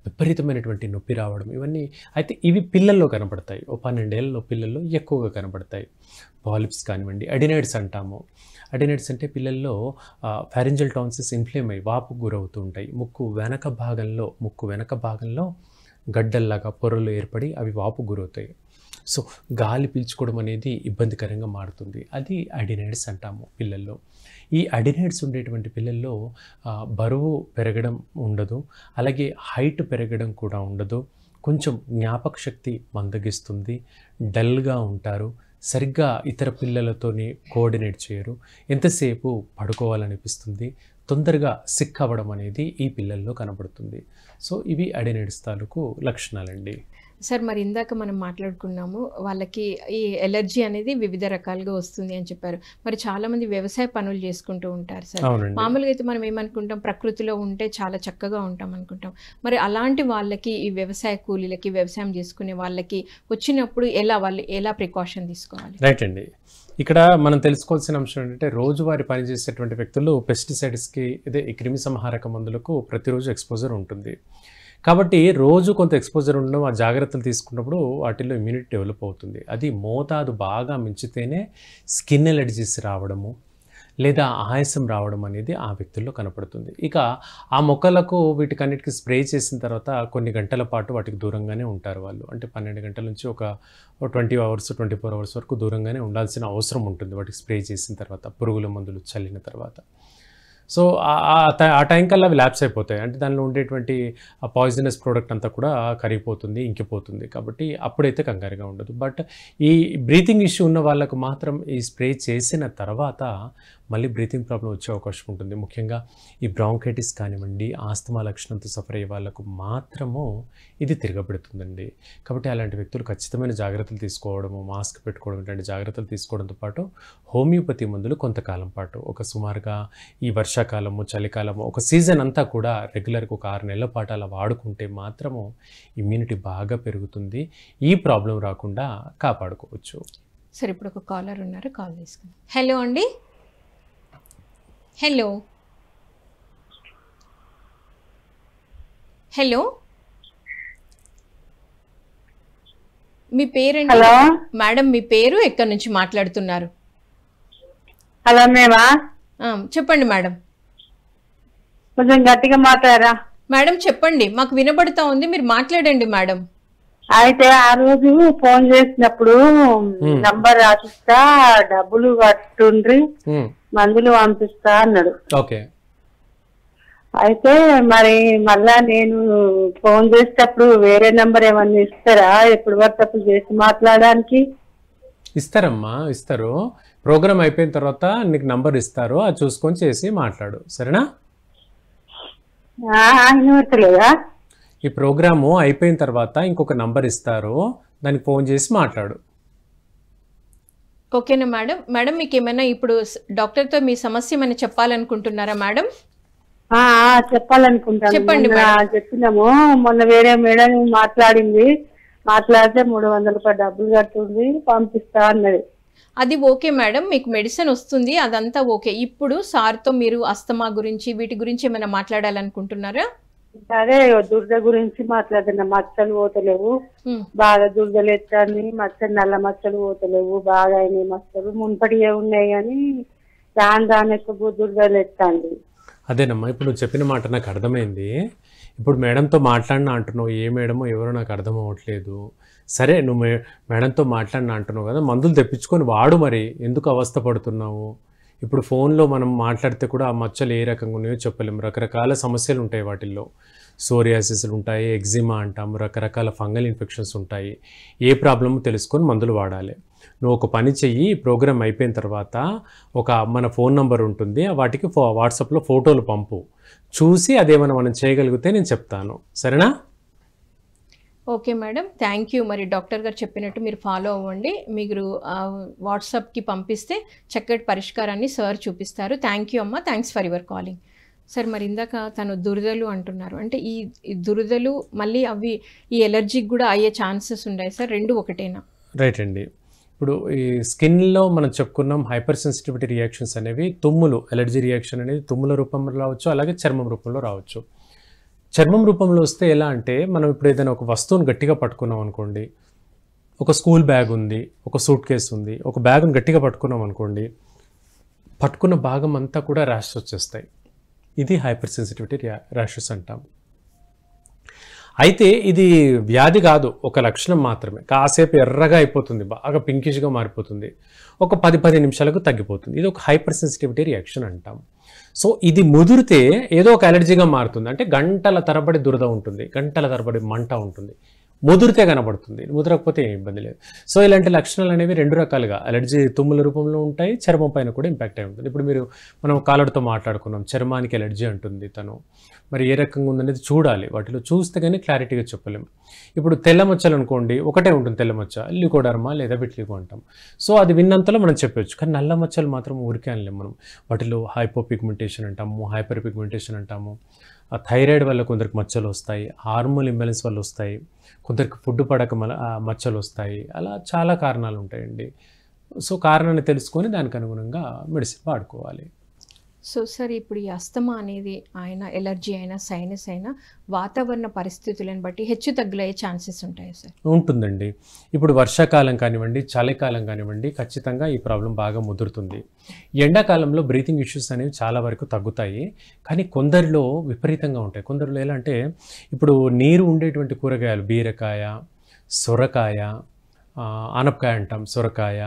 విపరీతమైనటువంటి నొప్పి రావడం, ఇవన్నీ అయితే ఇవి పిల్లల్లో కనపడతాయి. 12 ఏళ్ళలో పిల్లల్లో ఎక్కువగా కనపడతాయి. పాలిప్స్ కానివ్వండి, అడినైడ్స్ అంటాము. అడినైడ్స్ అంటే పిల్లల్లో ఫారింజల్ టాన్సిల్స్ ఇన్ఫ్లేమ్ అయ్యి వాపుకు గురవుతూ ఉంటాయి. ముక్కు వెనక భాగంలో గడ్డల్లాగా పొరలు ఏర్పడి అవి వాపు గురవుతాయి. సో గాలి పీల్చుకోవడం అనేది ఇబ్బందికరంగా మారుతుంది. అది అడినైడ్స్ అంటాము పిల్లల్లో. ఈ అడినైడ్స్ ఉండేటువంటి పిల్లల్లో బరువు పెరగడం ఉండదు, అలాగే హైట్ పెరగడం కూడా ఉండదు. కొంచెం జ్ఞాపక శక్తి మందగిస్తుంది, డల్గా ఉంటారు, సరిగ్గా ఇతర పిల్లలతోని కోఆర్డినేట్ చేయరు, ఎంతసేపు పడుకోవాలనిపిస్తుంది, తొందరగా సిక్ అవ్వడం అనేది ఈ పిల్లల్లో కనబడుతుంది. సో ఇవి అడినైడ్స్ తాలూకు లక్షణాలండి. సార్, మరి ఇందాక మనం మాట్లాడుకున్నాము వాళ్ళకి ఈ ఎలర్జీ అనేది వివిధ రకాలుగా వస్తుంది అని చెప్పారు. మరి చాలామంది వ్యవసాయ పనులు చేసుకుంటూ ఉంటారు సార్. మామూలుగా అయితే మనం ఏమనుకుంటాం, ప్రకృతిలో ఉంటే చాలా చక్కగా ఉంటాం అనుకుంటాం. మరి అలాంటి వాళ్ళకి, ఈ వ్యవసాయ కూలీలకి, వ్యవసాయం చేసుకునే వాళ్ళకి వచ్చినప్పుడు వాళ్ళు ఎలా ప్రికాషన్ తీసుకోవాలి? రైట్ అండి. ఇక్కడ మనం తెలుసుకోవాల్సిన అంశం ఏంటంటే, రోజువారీ పనిచేసేటువంటి వ్యక్తులు పెస్టిసైడ్స్కి, ఇదే ఈ క్రిమి సంహారక మందులకు ప్రతిరోజు ఎక్స్పోజర్ ఉంటుంది. కాబట్టి రోజు కొంత ఎక్స్పోజర్ ఉండడం, ఆ జాగ్రత్తలు తీసుకున్నప్పుడు వాటిల్లో ఇమ్యూనిటీ డెవలప్ అవుతుంది. అది మోతాదు బాగా మించితేనే స్కిన్ ఎలర్జీస్ రావడము, లేదా ఆయాసం రావడం అనేది ఆ వ్యక్తుల్లో కనపడుతుంది. ఇక ఆ మొక్కలకు వీటికన్నిటికి స్ప్రే చేసిన తర్వాత కొన్ని గంటల పాటు వాటికి దూరంగానే ఉంటారు వాళ్ళు. అంటే 12 గంటల నుంచి ఒక 20 అవర్స్ 24 అవర్స్ వరకు దూరంగానే ఉండాల్సిన అవసరం ఉంటుంది వాటికి స్ప్రే చేసిన తర్వాత, పురుగుల మందులు చల్లిన తర్వాత. సో ఆ టైం కల్లా అవి ల్యాప్స్ అయిపోతాయి. అంటే దానిలో ఉండేటువంటి ఆ పాయిజనస్ ప్రోడక్ట్ అంతా కూడా కరిగిపోతుంది, ఇంకిపోతుంది. కాబట్టి అప్పుడైతే కంగారుగా ఉండదు. బట్ ఈ బ్రీతింగ్ ఇష్యూ ఉన్న వాళ్ళకు మాత్రం ఈ స్ప్రే చేసిన తర్వాత మళ్ళీ బ్రీతింగ్ ప్రాబ్లం వచ్చే అవకాశం ఉంటుంది. ముఖ్యంగా ఈ బ్రాంకైటిస్ కానివ్వండి, ఆస్తమా లక్షణంతో సఫర్ అయ్యే వాళ్ళకు మాత్రము ఇది తిరగబెడుతుందండి. కాబట్టి అలాంటి వ్యక్తులు ఖచ్చితమైన జాగ్రత్తలు తీసుకోవడము, మాస్క్ పెట్టుకోవడం ఇలాంటి జాగ్రత్తలు తీసుకోవడంతో పాటు హోమియోపతి మందులు కొంతకాలం పాటు ఒక సుమారుగా ఈ వర్షాకాలము, చలికాలము ఒక సీజన్ అంతా కూడా రెగ్యులర్గా ఒక 6 నెలల పాటు అలా వాడుకుంటే మాత్రము ఇమ్యూనిటీ బాగా పెరుగుతుంది. ఈ ప్రాబ్లం రాకుండా కాపాడుకోవచ్చు. సరే, ఇప్పుడు ఒక కాలర్ ఉన్నారు, కాల్ తీసుకుందాం. హలో అండి. హలో హలో మీ పేరండి? హలో మేడం, మీ పేరు, ఎక్కడి నుంచి మాట్లాడుతున్నారు? హలో మేమా, చెప్పండి మేడం. కొంచెం గట్టిగా మాట్లాడరా మేడం చెప్పండి, మాకు వినబడుతా ఉంది, మీరు మాట్లాడండి మేడం. అయితే ఆ రోజు ఫోన్ చేసినప్పుడు నంబర్ రాసిస్తా, డబ్బులు కట్టుండ్రి, మందులు పంపిస్తా అన్నాడు. ఓకే. అయితే మరి మళ్ళా నేను ఫోన్ చేసేటప్పుడు వేరే నంబర్ ఏమన్నా ఇస్తారా? ఎప్పుడు పడితే చేసి మాట్లాడడానికి? ఇస్తారమ్మా, ఇస్తారు. ప్రోగ్రామ్ అయిపోయిన తర్వాత నీకు నంబర్ ఇస్తారు, అది చూసుకొని చేసి మాట్లాడు, సరేనా? వినవట్లేదా? ఈ ప్రోగ్రాము అయిపోయిన తర్వాత ఇంకొక నంబర్ ఇస్తారు, దానికి ఫోన్ చేసి మాట్లాడు. ఓకేనా మేడం? మేడం, మీకు ఏమైనా ఇప్పుడు డాక్టర్తో మీ సమస్య ఏమైనా చెప్పాలనుకుంటున్నారా మేడం? చెప్పాలనుకుంటాను. చెప్పండి. చెప్పినాము, మొన్న వేరే మేడం మాట్లాడింది, మాట్లాడితే 300 రూపాయలు డబ్బులు కట్టుంది, పంపిస్తా అన్నది. అది ఓకే మేడం, మీకు మెడిసిన్ వస్తుంది, అదంతా ఓకే. ఇప్పుడు సార్తో మీరు అస్తమా గురించి వీటి గురించి ఏమైనా మాట్లాడాలనుకుంటున్నారా? అదే దురద గురించి మాట్లాడుతున్నా. మచ్చలు పోతలేవు, బాగా దురదలు ఎత్తాన్ని, మచ్చలు నల్ల మచ్చలు పోతలేవు, బాగా అయినాయి మచ్చలు. మున్పటిగా ఉన్నాయి కానీ దాని ఎక్కువ దురదలు ఎత్తాండి. అదేనమ్మా, ఇప్పుడు నువ్వు చెప్పిన మాట నాకు అర్థమైంది. ఇప్పుడు మేడంతో మాట్లాడినా అంటున్నావు, ఏ మేడమో ఎవరో నాకు అర్థం అవ్వట్లేదు. సరే, నువ్వు మేడంతో మాట్లాడినా అంటున్నావు కదా, మందులు తెప్పించుకొని వాడు. మరి ఎందుకు అవస్థ పడుతున్నావు? ఇప్పుడు ఫోన్లో మనం మాట్లాడితే కూడా ఆ మచ్చలు ఏ రకంగా ఉన్నాయో చెప్పలేము. రకరకాల సమస్యలు ఉంటాయి వాటిల్లో. సోరియాసిస్లు ఉంటాయి, ఎగ్జిమా అంటాము, రకరకాల ఫంగల్ ఇన్ఫెక్షన్స్ ఉంటాయి. ఏ ప్రాబ్లమ్ తెలుసుకొని మందులు వాడాలి. నువ్వు ఒక పని చెయ్యి, ప్రోగ్రామ్ అయిపోయిన తర్వాత మన ఫోన్ నంబర్ ఉంటుంది, వాటికి వాట్సాప్లో ఫోటోలు పంపు, చూసి అదేమైనా మనం చేయగలిగితే నేను చెప్తాను, సరేనా? Okay madam, thank you. మరి డాక్టర్ గారు చెప్పినట్టు మీరు ఫాలో అవ్వండి. మీరు వాట్సాప్కి పంపిస్తే చక్కటి పరిష్కారాన్ని సార్ చూపిస్తారు. థ్యాంక్ యూ అమ్మ, thanks for your calling. Sir, మరి ఇందాక తను దురదలు అంటున్నారు, అంటే ఈ దురదలు మళ్ళీ అవి ఈ ఎలర్జీకి కూడా అయ్యే ఛాన్సెస్ ఉన్నాయి సార్? రెండు ఒకటేనా? రైట్ అండి. ఇప్పుడు ఈ స్కిన్లో మనం చెప్పుకున్నాం హైపర్ సెన్సిటివిటీ రియాక్షన్స్ అనేవి, తుమ్ములు, ఎలర్జీ రియాక్షన్ అనేది తుమ్ముల రూపంలో రావచ్చు, అలాగే చర్మం రూపంలో రావచ్చు. చర్మం రూపంలో వస్తే ఎలా అంటే, మనం ఇప్పుడు ఏదైనా ఒక వస్తువును గట్టిగా పట్టుకున్నాం అనుకోండి, ఒక స్కూల్ బ్యాగ్ ఉంది, ఒక సూట్ కేసు ఉంది, ఒక బ్యాగ్ను గట్టిగా పట్టుకున్నాం అనుకోండి, పట్టుకున్న భాగం అంతా కూడా ర్యాషెస్ వచ్చేస్తాయి. ఇది హైపర్ సెన్సిటివిటీ ర్యాషెస్ అంటాం. అయితే ఇది వ్యాధి కాదు, ఒక లక్షణం మాత్రమే. కాసేపు ఎర్రగా అయిపోతుంది, బాగా పింకిష్గా మారిపోతుంది, ఒక 10 నిమిషాలకు తగ్గిపోతుంది. ఇది ఒక హైపర్ సెన్సిటివిటీ రియాక్షన్ అంటాం. సో ఇది ముదిరితే ఏదో ఒక అలర్జీగా మారుతుంది. అంటే గంటల తరబడి దురద ఉంటుంది, గంటల తరబడి మంట ఉంటుంది. ముదిరితే కనబడుతుంది, ముదరకపోతే ఏం ఇబ్బంది లేదు. సో ఇలాంటి లక్షణాలు అనేవి 2 రకాలుగా అలర్జీ తుమ్ముల రూపంలో ఉంటాయి, చర్మం పైన కూడా ఇంపాక్ట్ అయి ఉంటుంది. ఇప్పుడు మనం కాలర్తో మాట్లాడుకున్నాం, చర్మానికి అలర్జీ అంటుంది తను. మరి ఏ రకంగా ఉందనేది చూడాలి, వాటిలో చూస్తే కానీ క్లారిటీగా చెప్పలేము. ఇప్పుడు తెల్లమచ్చలు అనుకోండి, ఒకటే ఉంటుంది తెల్లమచ్చ, లికోడర్మా లేదా విట్లిగో అంటాం. సో అది విన్నంతలో మనం చెప్పొచ్చు. కానీ నల్ల మచ్చలు మాత్రం ఊరికే అనలేము మనం. వాటిలో హైపోపిగ్మెంటేషన్ అంటాము, హైపర్ పిగ్మెంటేషన్ అంటాము. థైరాయిడ్ వల్ల కొందరికి మచ్చలు వస్తాయి, హార్మోన్ ఇంబ్యాలెన్స్ వల్ల వస్తాయి, కొందరికి ఫుడ్ పడక మచ్చలు వస్తాయి. అలా చాలా కారణాలు ఉంటాయండి. సో కారణాన్ని తెలుసుకొని దానికి అనుగుణంగా మెడిసిన్ వాడుకోవాలి. సో సార్ ఇప్పుడు ఈ అస్తమా అనేది ఆయన ఎలర్జీ అయినా సైనస్ అయినా వాతావరణ పరిస్థితులను బట్టి హెచ్చు తగ్గులయ్యే ఛాన్సెస్ ఉంటాయి సార్? ఉంటుందండి. ఇప్పుడు వర్షాకాలం కానివ్వండి, చలికాలం కానివ్వండి, ఖచ్చితంగా ఈ ప్రాబ్లం బాగా ముదురుతుంది. ఎండాకాలంలో బ్రీతింగ్ ఇష్యూస్ అనేవి చాలా వరకు తగ్గుతాయి, కానీ కొందరిలో విపరీతంగా ఉంటాయి. కొందరిలో ఎలా అంటే ఇప్పుడు నీరు ఉండేటువంటి కూరగాయలు బీరకాయ, సొరకాయ, ఆనపకాయ అంటాం, సొరకాయ,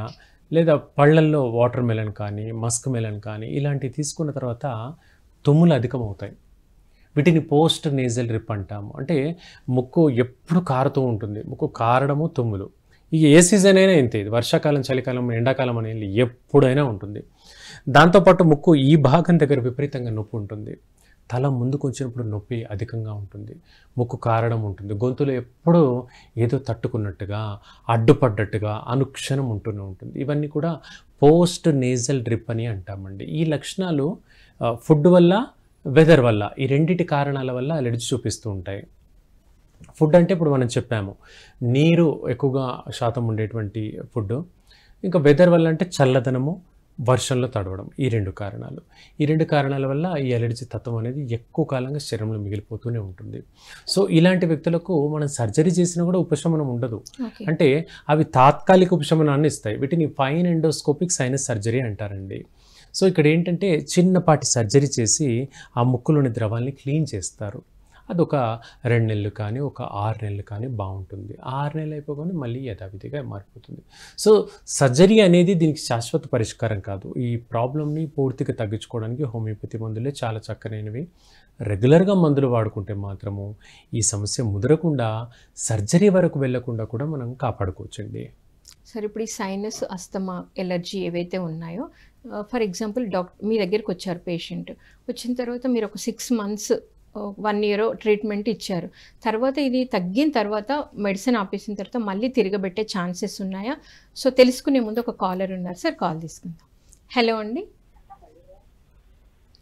లేదా పళ్ళల్లో వాటర్ మెలన్ కానీ మస్క్ మెలన్ కానీ ఇలాంటివి తీసుకున్న తర్వాత తుమ్ములు అధికమవుతాయి. వీటిని పోస్ట్ నేజల్ డ్రిప్ అంటాము. అంటే ముక్కు ఎప్పుడు కారుతూ ఉంటుంది, ముక్కు కారడము తుమ్ములు. ఇక ఏ సీజన్ అయినా ఇంతే, ఇది వర్షాకాలం చలికాలం ఎండాకాలం అనేది ఎప్పుడైనా ఉంటుంది. దాంతోపాటు ముక్కు ఈ భాగం దగ్గర విపరీతంగా నొప్పి ఉంటుంది, తల ముందుకు వచ్చినప్పుడు నొప్పి అధికంగా ఉంటుంది, ముక్కు కారడం ఉంటుంది, గొంతులో ఎప్పుడూ ఏదో తట్టుకున్నట్టుగా అడ్డుపడ్డట్టుగా అనుక్షణం ఉంటూనే ఉంటుంది. ఇవన్నీ కూడా పోస్ట్ నేజల్ డ్రిప్ అని అంటామండి. ఈ లక్షణాలు ఫుడ్ వల్ల, వెదర్ వల్ల, ఈ రెండింటి కారణాల వల్ల అలర్జీ చూపిస్తూ ఉంటాయి. ఫుడ్ అంటే ఇప్పుడు మనం చెప్పాము, నీరు ఎక్కువగా శాతం ఉండేటువంటి ఫుడ్. ఇంకా వెదర్ వల్ల అంటే చల్లదనము, వర్షంలో తడవడం, ఈ రెండు కారణాలు. ఈ రెండు కారణాల వల్ల ఈ అలర్జీ తత్వం అనేది ఎక్కువ కాలంగా శరీరంలో మిగిలిపోతూనే ఉంటుంది. సో ఇలాంటి వ్యక్తులకు మనం సర్జరీ చేసినా కూడా ఉపశమనం ఉండదు. అంటే అవి తాత్కాలిక ఉపశమనాన్ని ఇస్తాయి. వీటిని ఫైన్ ఎండోస్కోపిక్ సైనస్ సర్జరీ అంటారండి. సో ఇక్కడ ఏంటంటే చిన్నపాటి సర్జరీ చేసి ఆ ముక్కులోని ద్రవాల్ని క్లీన్ చేస్తారు. అదొక 2 నెలలు కానీ ఒక 6 నెలలు కానీ బాగుంటుంది. 6 నెలలు అయిపోగానే మళ్ళీ యథావిధిగా మారిపోతుంది. సో సర్జరీ అనేది దీనికి శాశ్వత పరిష్కారం కాదు. ఈ ప్రాబ్లమ్ని పూర్తిగా తగ్గించుకోవడానికి హోమియోపతి మందులే చాలా చక్కనైనవి. రెగ్యులర్గా మందులు వాడుకుంటే మాత్రము ఈ సమస్య ముదరకుండా సర్జరీ వరకు వెళ్లకుండా కూడా మనం కాపాడుకోవచ్చండి. సరే, ఇప్పుడు ఈ సైనస్, అస్తమా, ఎలర్జీ ఏవైతే ఉన్నాయో, ఫర్ ఎగ్జాంపుల్ మీ దగ్గరికి వచ్చారు పేషెంట్, వచ్చిన తర్వాత మీరు ఒక 6 months 1 year ట్రీట్మెంట్ ఇచ్చారు. తర్వాత ఇది తగ్గిన తర్వాత మెడిసిన్ ఆపేసిన తర్వాత మళ్ళీ తిరగబెట్టే ఛాన్సెస్ ఉన్నాయా? సో తెలుసుకునే ముందు ఒక కాలర్ ఉన్నారు సార్, కాల్ తీసుకుందాం. హలో అండి.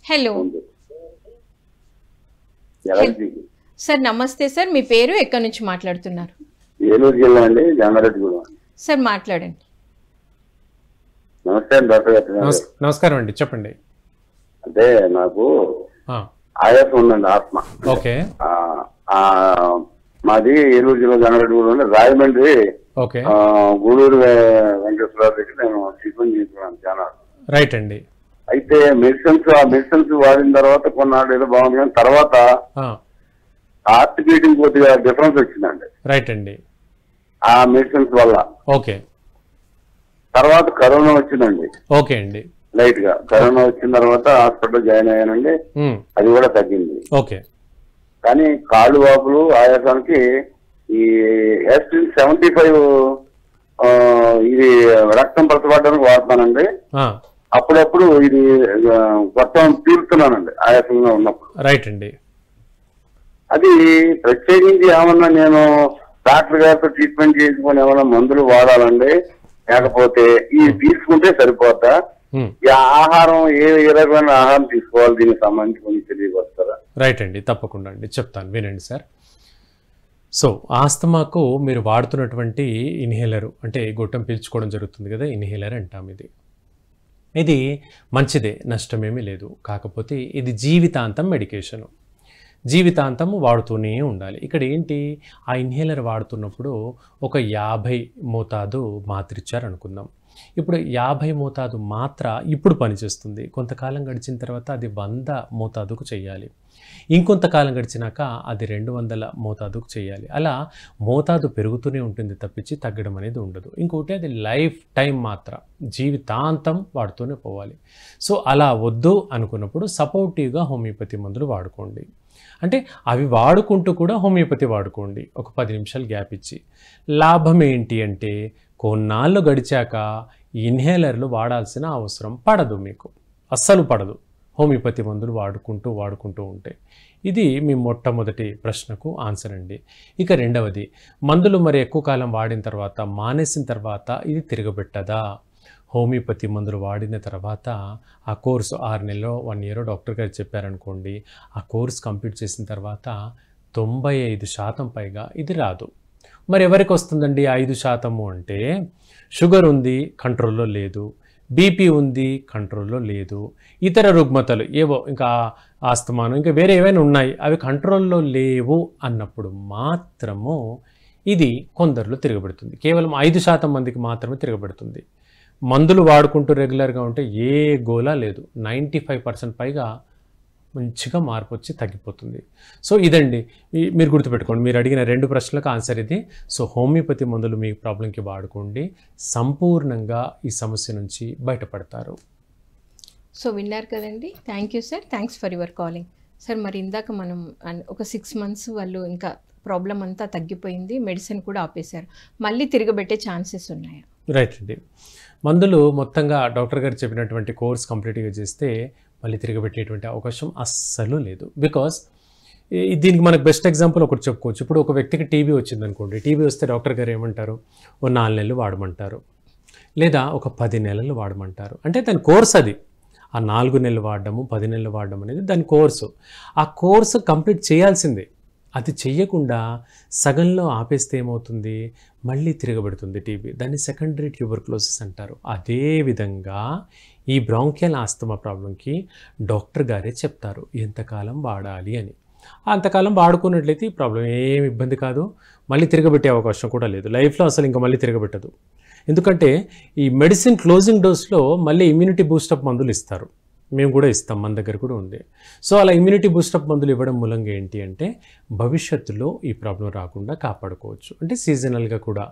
హలో సార్, నమస్తే సార్, మీ పేరు, ఎక్కడి నుంచి మాట్లాడుతున్నారు? ఏలూరు జిల్లా అండి, జంగారెడ్డిగూడెం. సార్ మాట్లాడండి. నమస్తే డాక్టర్ గారు. నమస్కారం అండి, చెప్పండి. అంటే నాకు ఆయాసం ఉందండి, ఆత్మ. ఓకే. మాది ఏలూరు జిల్లా జంగారెడ్డిగూడెం, రాజమండ్రి గూడూరు వెంకటేశ్వరరావు దగ్గర నేను ట్రీట్మెంట్ తీసుకున్నాను చాలా. రైట్ అండి. అయితే మెడిసిన్స్ వాడిన తర్వాత కొన్నాళ్ళు ఏదో బాగుంది, కానీ తర్వాత హార్ట్ బీటింగ్ కొద్దిగా డిఫరెన్స్ వచ్చిందండి. రైట్ అండి. ఆ మెడిసిన్స్ వల్ల. ఓకే. తర్వాత కరోనా వచ్చిందండి. ఓకే అండి. లైట్ గా కరోనా వచ్చిన తర్వాత హాస్పిటల్ జాయిన్ అయ్యానండి, అది కూడా తగ్గింది. ఓకే. కానీ కాళ్ళు వాపులు, ఆయాసానికి ఈ S75 ఇది రక్తం పలచబడడానికి వాడతానండి. అప్పుడప్పుడు ఇది మొత్తం తీరుతున్నానండి ఆయాసంగా ఉన్నప్పుడు. రైట్ అండి. అది ప్రత్యేకించి ఏమన్నా నేను డాక్టర్ గారితో ట్రీట్మెంట్ చేసుకుని ఏమన్నా మందులు వాడాలండి, లేకపోతే ఇది తీసుకుంటే సరిపోతా? ఈ ఆహారం ఏ రకమైన ఆహారం తీసుకోవాలి, దీనికి సంబంధించి కొంచెం తెలియవస్తారా? రైట్ అండి, తప్పకుండా అండి, చెప్తాను, వినండి సార్. సో ఆస్తమాకు మీరు వాడుతున్నటువంటి ఇన్హేలర్, అంటే గొట్టం పీల్చుకోవడం జరుగుతుంది కదా, ఇన్హేలర్ అంటాం. ఇది మంచిదే, నష్టమేమీ లేదు. కాకపోతే ఇది జీవితాంతం మెడికేషను, జీవితాంతం వాడుతూనే ఉండాలి. ఇక్కడ ఏంటి, ఆ ఇన్హేలర్ వాడుతున్నప్పుడు ఒక 50 మోతాదు మాత్ర ఇచ్చారనుకుందాం. ఇప్పుడు 50 మోతాదు మాత్ర ఇప్పుడు పనిచేస్తుంది. కొంతకాలం గడిచిన తర్వాత అది 100 మోతాదుకు చేయాలి. ఇంకొంతకాలం గడిచినాక అది 200 మోతాదుకు చేయాలి. అలా మోతాదు పెరుగుతూనే ఉంటుంది తప్పించి తగ్గడం అనేది ఉండదు. ఇంకోటి, అది లైఫ్ టైం మాత్ర, జీవితాంతం వాడుతూనే పోవాలి. సో అలా వద్దు అనుకున్నప్పుడు సపోర్టివ్గా హోమియోపతి మందులు వాడుకోండి. అంటే అవి వాడుకుంటూ కూడా హోమియోపతి వాడుకోండి, ఒక 10 నిమిషాలు గ్యాప్ ఇచ్చి. లాభం ఏంటి అంటే కొన్నాళ్ళు గడిచాక ఇన్హేలర్లు వాడాల్సిన అవసరం పడదు, మీకు అస్సలు పడదు హోమియోపతి మందులు వాడుకుంటూ ఉంటే. ఇది మీ మొట్టమొదటి ప్రశ్నకు ఆన్సర్ అండి. ఇక రెండవది, మందులు మరి ఎక్కువ కాలం వాడిన తర్వాత, మానేసిన తర్వాత ఇది తిరగబెట్టదా? హోమియోపతి మందులు వాడిన తర్వాత ఆ కోర్సు 6 నెలలో 1 year డాక్టర్ గారు చెప్పారనుకోండి, ఆ కోర్స్ కంప్లీట్ చేసిన తర్వాత 95% పైగా ఇది రాదు. మరి ఎవరికి వస్తుందండి 5% అంటే, షుగర్ ఉంది కంట్రోల్లో లేదు, బీపీ ఉంది కంట్రోల్లో లేదు, ఇతర రుగ్మతలు ఏవో ఇంకా ఆస్తమానం ఇంకా వేరే ఏవైనా ఉన్నాయి అవి కంట్రోల్లో లేవు అన్నప్పుడు మాత్రము ఇది కొందరిలో తిరగబడుతుంది. కేవలం 5% మందికి మాత్రమే తిరగబడుతుంది. మందులు వాడుకుంటూ రెగ్యులర్గా ఉంటే ఏ గోలా లేదు, 95% పైగా మంచిగా మార్పు వచ్చి తగ్గిపోతుంది. సో ఇదండి మీరు గుర్తుపెట్టుకోండి, మీరు అడిగిన 2 ప్రశ్నలకు ఆన్సర్ ఇది. సో హోమియోపతి మందులు మీ ప్రాబ్లంకి వాడుకోండి, సంపూర్ణంగా ఈ సమస్య నుంచి బయటపడతారు. సో విన్నారు కదండి. Thank you sir, thanks for your calling. Sir మరి ఇందాక మనం ఒక 6 months వాళ్ళు ఇంకా ప్రాబ్లం అంతా తగ్గిపోయింది, మెడిసిన్ కూడా ఆపేశారు, మళ్ళీ తిరగబెట్టే ఛాన్సెస్ ఉన్నాయా? రైట్ అండి, మందులు మొత్తంగా డాక్టర్ గారు చెప్పినటువంటి కోర్స్ కంప్లీట్గా చేస్తే మళ్ళీ తిరగబెట్టేటువంటి అవకాశం అస్సలు లేదు. బికాస్ దీనికి మనకు బెస్ట్ ఎగ్జాంపుల్ ఒకటి చెప్పుకోవచ్చు. ఇప్పుడు ఒక వ్యక్తికి టీబీ వచ్చింది అనుకోండి, టీబీ వస్తే డాక్టర్ గారు ఏమంటారు, ఓ 4 నెలలు వాడమంటారు, లేదా ఒక 10 నెలలు వాడమంటారు. అంటే దాని కోర్స్ అది. ఆ 4 నెలలు వాడడము 10 నెలలు వాడడం అనేది దాని కోర్సు. ఆ కోర్సు కంప్లీట్ చేయాల్సిందే. అది చెయ్యకుండా సగంలో ఆపేస్తే ఏమవుతుంది, మళ్ళీ తిరగబడుతుంది టీబీ. దాన్ని సెకండరీ ట్యూబర్క్లోసిస్ అంటారు. అదేవిధంగా ఈ బ్రాంకియల్ ఆస్తమా ప్రాబ్లంకి డాక్టర్ గారే చెప్తారు ఎంతకాలం వాడాలి అని. అంతకాలం వాడుకున్నట్లయితే ఈ ప్రాబ్లం ఏమి ఇబ్బంది కాదు, మళ్ళీ తిరగబెట్టే అవకాశం కూడా లేదు. లైఫ్లో అసలు ఇంకా మళ్ళీ తిరగబెట్టదు. ఎందుకంటే ఈ మెడిసిన్ క్లోజింగ్ డోస్లో మళ్ళీ ఇమ్యూనిటీ బూస్టప్ మందులు ఇస్తారు, మేము కూడా ఇస్తాం, మన దగ్గర కూడా ఉంది. సో అలా ఇమ్యూనిటీ బూస్టప్ మందులు ఇవ్వడం మూలంగా ఏంటి అంటే భవిష్యత్తులో ఈ ప్రాబ్లం రాకుండా కాపాడుకోవచ్చు. అంటే సీజనల్గా కూడా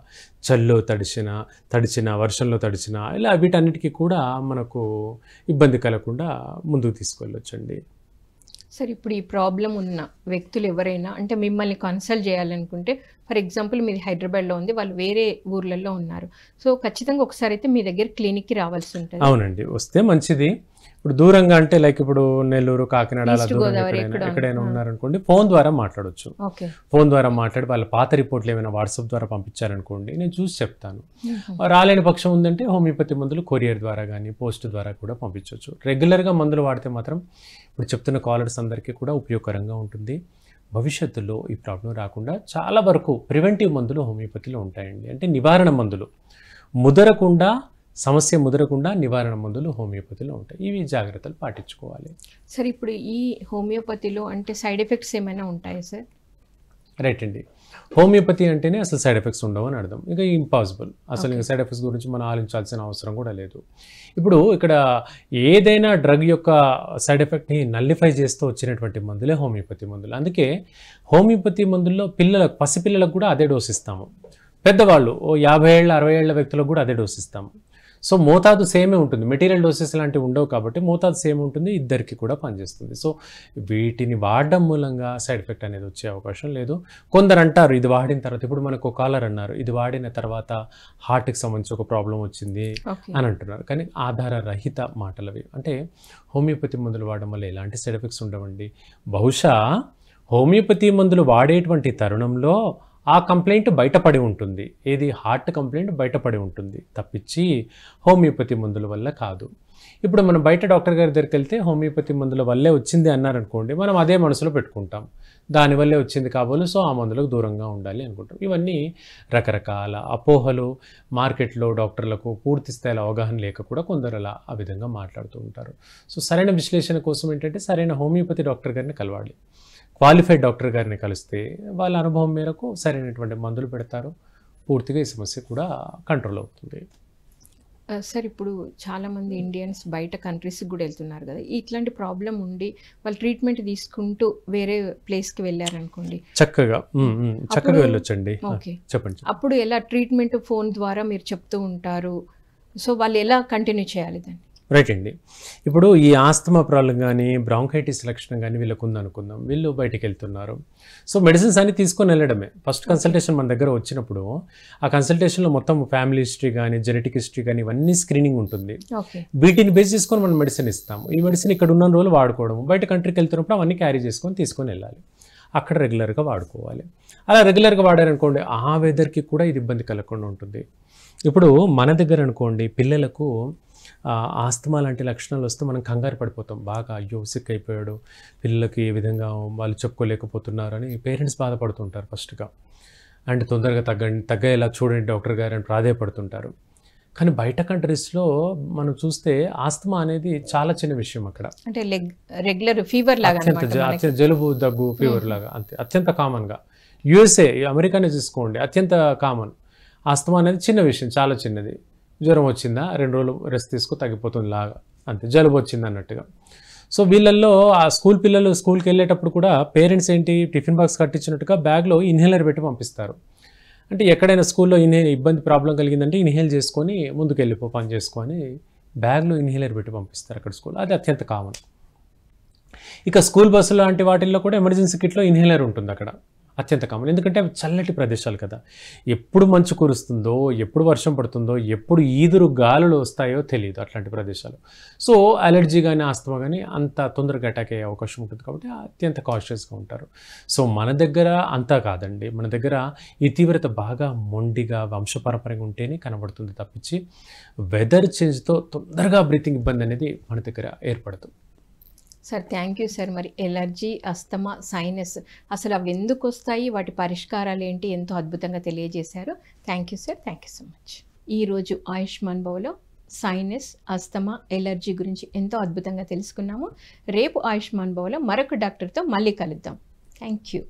చల్లో తడిచిన వర్షంలో తడిచిన ఇలా వీటన్నిటికీ కూడా మనకు ఇబ్బంది కలగకుండా ముందుకు తీసుకెళ్ళొచ్చండి. సార్ ఇప్పుడు ఈ ప్రాబ్లం ఉన్న వ్యక్తులు ఎవరైనా అంటే మిమ్మల్ని కన్సల్ట్ చేయాలనుకుంటే, ఫర్ ఎగ్జాంపుల్ మీది హైదరాబాద్లో ఉంది, వాళ్ళు వేరే ఊర్లలో ఉన్నారు, సో ఖచ్చితంగా ఒకసారి అయితే మీ దగ్గర క్లినిక్కి రావాల్సి ఉంటుంది. అవునండి, వస్తే మంచిది. ఇప్పుడు దూరంగా అంటే లైక్ ఇప్పుడు నెల్లూరు, కాకినాడ అలా ఎక్కడైనా ఉన్నారనుకోండి, ఫోన్ ద్వారా మాట్లాడవచ్చు. ఫోన్ ద్వారా మాట్లాడి వాళ్ళ పాత రిపోర్ట్లు ఏమైనా వాట్సాప్ ద్వారా పంపించారనుకోండి, నేను చూసి చెప్తాను. రాలేని పక్షం ఉందంటే హోమియోపతి మందులు కొరియర్ ద్వారా కానీ పోస్ట్ ద్వారా కూడా పంపించవచ్చు. రెగ్యులర్గా మందులు వాడితే మాత్రం ఇప్పుడు చెప్తున్న కాలర్స్ అందరికీ కూడా ఉపయోగకరంగా ఉంటుంది. భవిష్యత్తులో ఈ ప్రాబ్లం రాకుండా చాలా వరకు ప్రివెంటివ్ మందులు హోమియోపతిలో ఉంటాయండి. అంటే నివారణ మందులు, సమస్య ముదరకుండా నివారణ మందులు హోమియోపతిలో ఉంటాయి. ఇవి జాగ్రత్తలు పాటించుకోవాలి. సార్ ఇప్పుడు ఈ హోమియోపతిలో అంటే సైడ్ ఎఫెక్ట్స్ ఏమైనా ఉంటాయా సార్? రైట్ అండి, హోమియోపతి అంటేనే అసలు సైడ్ ఎఫెక్ట్స్ ఉండవు అని అర్థం. ఇంకా ఇంపాసిబుల్, అసలు ఇంకా సైడ్ ఎఫెక్ట్స్ గురించి మనం ఆలోచించాల్సిన అవసరం కూడా లేదు. ఇప్పుడు ఇక్కడ ఏదైనా డ్రగ్ యొక్క సైడ్ ఎఫెక్ట్ని నల్లిఫై చేస్తూ వచ్చినటువంటి మందులే హోమియోపతి మందులు. అందుకే హోమియోపతి మందుల్లో పసిపిల్లలకు కూడా అదే డోస్ ఇస్తాము, పెద్దవాళ్ళు 50 ఏళ్ళ 60 ఏళ్ళ వ్యక్తులకు కూడా అదే డోస్ ఇస్తాము. సో మోతాదు సేమే ఉంటుంది, మెటీరియల్ డోసెస్ లాంటివి ఉండవు కాబట్టి మోతాదు సేమ్ ఉంటుంది, ఇద్దరికి కూడా పనిచేస్తుంది. సో వీటిని వాడడం మూలంగా సైడ్ ఎఫెక్ట్ అనేది వచ్చే అవకాశం లేదు. కొందరు అంటారు ఇది వాడిన తర్వాత, ఇప్పుడు మనకు కాలర్ అన్నారు ఇది వాడిన తర్వాత హార్ట్కి సంబంధించి ఒక ప్రాబ్లం వచ్చింది అని అంటున్నారు, కానీ ఆధార రహిత మాటలవి. అంటే హోమియోపతి మందులు వాడడం వల్ల ఎలాంటి సైడ్ ఎఫెక్ట్స్ ఉండవండి. బహుశా హోమియోపతి మందులు వాడేటువంటి తరుణంలో ఆ కంప్లైంట్ బయటపడి ఉంటుంది, ఏది హార్ట్ కంప్లైంట్ బయటపడి ఉంటుంది తప్పించి హోమియోపతి మందుల వల్ల కాదు. ఇప్పుడు మనం బయట డాక్టర్ గారి దగ్గరికి వెళ్తే హోమియోపతి మందుల వల్లే వచ్చింది అన్నారనుకోండి, మనం అదే మనసులో పెట్టుకుంటాం, దానివల్లే వచ్చింది కాబోలు సో ఆ మందులకు దూరంగా ఉండాలి అనుకుంటాం. ఇవన్నీ రకరకాల అపోహలు. మార్కెట్లో డాక్టర్లకు పూర్తి స్థాయిలో అవగాహన లేక కూడా కొందరు అలా ఆ విధంగా మాట్లాడుతూ ఉంటారు. సో సరైన విశ్లేషణ కోసం ఏంటంటే సరైన హోమియోపతి డాక్టర్ గారిని కలవాలి. క్వాలిఫైడ్ డాక్టర్ గారిని కలిస్తే వాళ్ళ అనుభవం మేరకు సరైనటువంటి మందులు పెడతారు, పూర్తిగా ఈ సమస్య కూడా కంట్రోల్ అవుతుంది. సార్ ఇప్పుడు చాలామంది ఇండియన్స్ బయట కంట్రీస్కి కూడా వెళ్తున్నారు కదా, ఇట్లాంటి ప్రాబ్లం ఉండి వాళ్ళు ట్రీట్మెంట్ తీసుకుంటూ వేరే ప్లేస్కి వెళ్ళారనుకోండి, చక్కగా వెళ్ళొచ్చండి. ఓకే, చెప్పండి. అప్పుడు ఎలా ట్రీట్మెంట్ ఫోన్ ద్వారా మీరు చెప్తూ ఉంటారు, సో వాళ్ళు ఎలా కంటిన్యూ చేయాలి దాన్ని? రైట్ అండి, ఇప్పుడు ఈ ఆస్తమా ప్రాబ్లం కానీ బ్రాంకైటిస్ లక్షణం కానీ వీళ్ళకు ఉందనుకుందాం, వీళ్ళు బయటికి వెళ్తున్నారు. సో మెడిసిన్స్ అన్ని తీసుకొని వెళ్ళడమే. ఫస్ట్ కన్సల్టేషన్ మన దగ్గర వచ్చినప్పుడు ఆ కన్సల్టేషన్లో మొత్తం ఫ్యామిలీ హిస్టరీ కానీ జెనెటిక్ హిస్టరీ కానీ ఇవన్నీ స్క్రీనింగ్ ఉంటుంది. వీటిని బేస్ చేసుకొని మనం మెడిసిన్ ఇస్తాము. ఈ మెడిసిన్ ఇక్కడ ఉన్న రోజులు వాడుకోవడం, బయట కంట్రీకి వెళ్తున్నప్పుడు అవన్నీ క్యారీ చేసుకొని తీసుకొని వెళ్ళాలి, అక్కడ రెగ్యులర్గా వాడుకోవాలి. అలా రెగ్యులర్గా వాడారనుకోండి ఆ వెదర్కి కూడా ఇది ఇబ్బంది కలగకుండా ఉంటుంది. ఇప్పుడు మన దగ్గర అనుకోండి పిల్లలకు ఆస్తమా లాంటి లక్షణాలు వస్తే మనం కంగారు పడిపోతాం, బాగా అయ్యో సిక్ అయిపోయాడు, పిల్లలకి ఏ విధంగా వాళ్ళు చెప్పుకోలేకపోతున్నారు అని పేరెంట్స్ బాధపడుతుంటారు ఫస్ట్గా. అండ్ తొందరగా తగ్గేలా చూడండి డాక్టర్ గారు అని ప్రాధేయపడుతుంటారు. కానీ బయట కంట్రీస్లో మనం చూస్తే ఆస్తమా అనేది చాలా చిన్న విషయం అక్కడ. అంటే రెగ్యులర్ ఫీవర్ లాగా అత్యంత జలుబు దగ్గు ఫీవర్ లాగా అంతే అత్యంత కామన్గా. యుఎస్ఏ అమెరికానే చూసుకోండి, అత్యంత కామన్. ఆస్తమా అనేది చిన్న విషయం, చాలా చిన్నది. జ్వరం వచ్చిందా 2 రోజులు రెస్ట్ తీసుకో తగ్గిపోతుంది లాగా అంతే, జలుబు వచ్చింది అన్నట్టుగా. సో వీళ్ళల్లో ఆ పిల్లలు స్కూల్కి వెళ్ళేటప్పుడు కూడా పేరెంట్స్ ఏంటి టిఫిన్ బాక్స్ కట్టించినట్టుగా బ్యాగ్లో ఇన్హేలర్ పెట్టి పంపిస్తారు. అంటే ఎక్కడైనా స్కూల్లో ఇబ్బంది ప్రాబ్లం కలిగిందంటే ఇన్హేల్ చేసుకొని ముందుకు వెళ్ళిపో పని చేసుకొని బ్యాగ్లో ఇన్హేలర్ పెట్టి పంపిస్తారు అక్కడ స్కూల్. అది అత్యంత కామన్. ఇక స్కూల్ బస్సు లాంటి వాటిల్లో కూడా ఎమర్జెన్సీ కిట్లో ఇన్హేలర్ ఉంటుంది అక్కడ, అత్యంత కామన్. ఎందుకంటే అవి చల్లటి ప్రదేశాలు కదా, ఎప్పుడు మంచు కురుస్తుందో, ఎప్పుడు వర్షం పడుతుందో, ఎప్పుడు ఈదురు గాలులు వస్తాయో తెలియదు అట్లాంటి ప్రదేశాలు. సో అలర్జీ కానీ ఆస్తమా కానీ అంత తొందరగా అటాక్ అయ్యే అవకాశం ఉంటుంది కాబట్టి అత్యంత కాషియస్గా ఉంటారు. సో మన దగ్గర అంతా కాదండి, మన దగ్గర ఈ తీవ్రత బాగా మొండిగా వంశపారంపర్యంగా ఉంటేనే కనబడుతుంది తప్పించి వెదర్ చేంజ్తో తొందరగా బ్రీతింగ్ ఇబ్బంది అనేది మన దగ్గర ఏర్పడుతుంది. Sir thank you sir. మరి ఎలర్జీ, అస్తమా, సైనస్ అసలు అవి ఎందుకు వస్తాయి, వాటి పరిష్కారాలు ఏంటి ఎంతో అద్భుతంగా తెలియజేశారు. Thank you sir, thank you so much. ఈరోజు ఆయుష్మాన్ భవలో సైనస్, అస్తమా, ఎలర్జీ గురించి ఎంతో అద్భుతంగా తెలుసుకున్నాము. రేపు ఆయుష్మాన్ భవలో మరొక డాక్టర్తో మళ్ళీ కలుద్దాం. Thank you.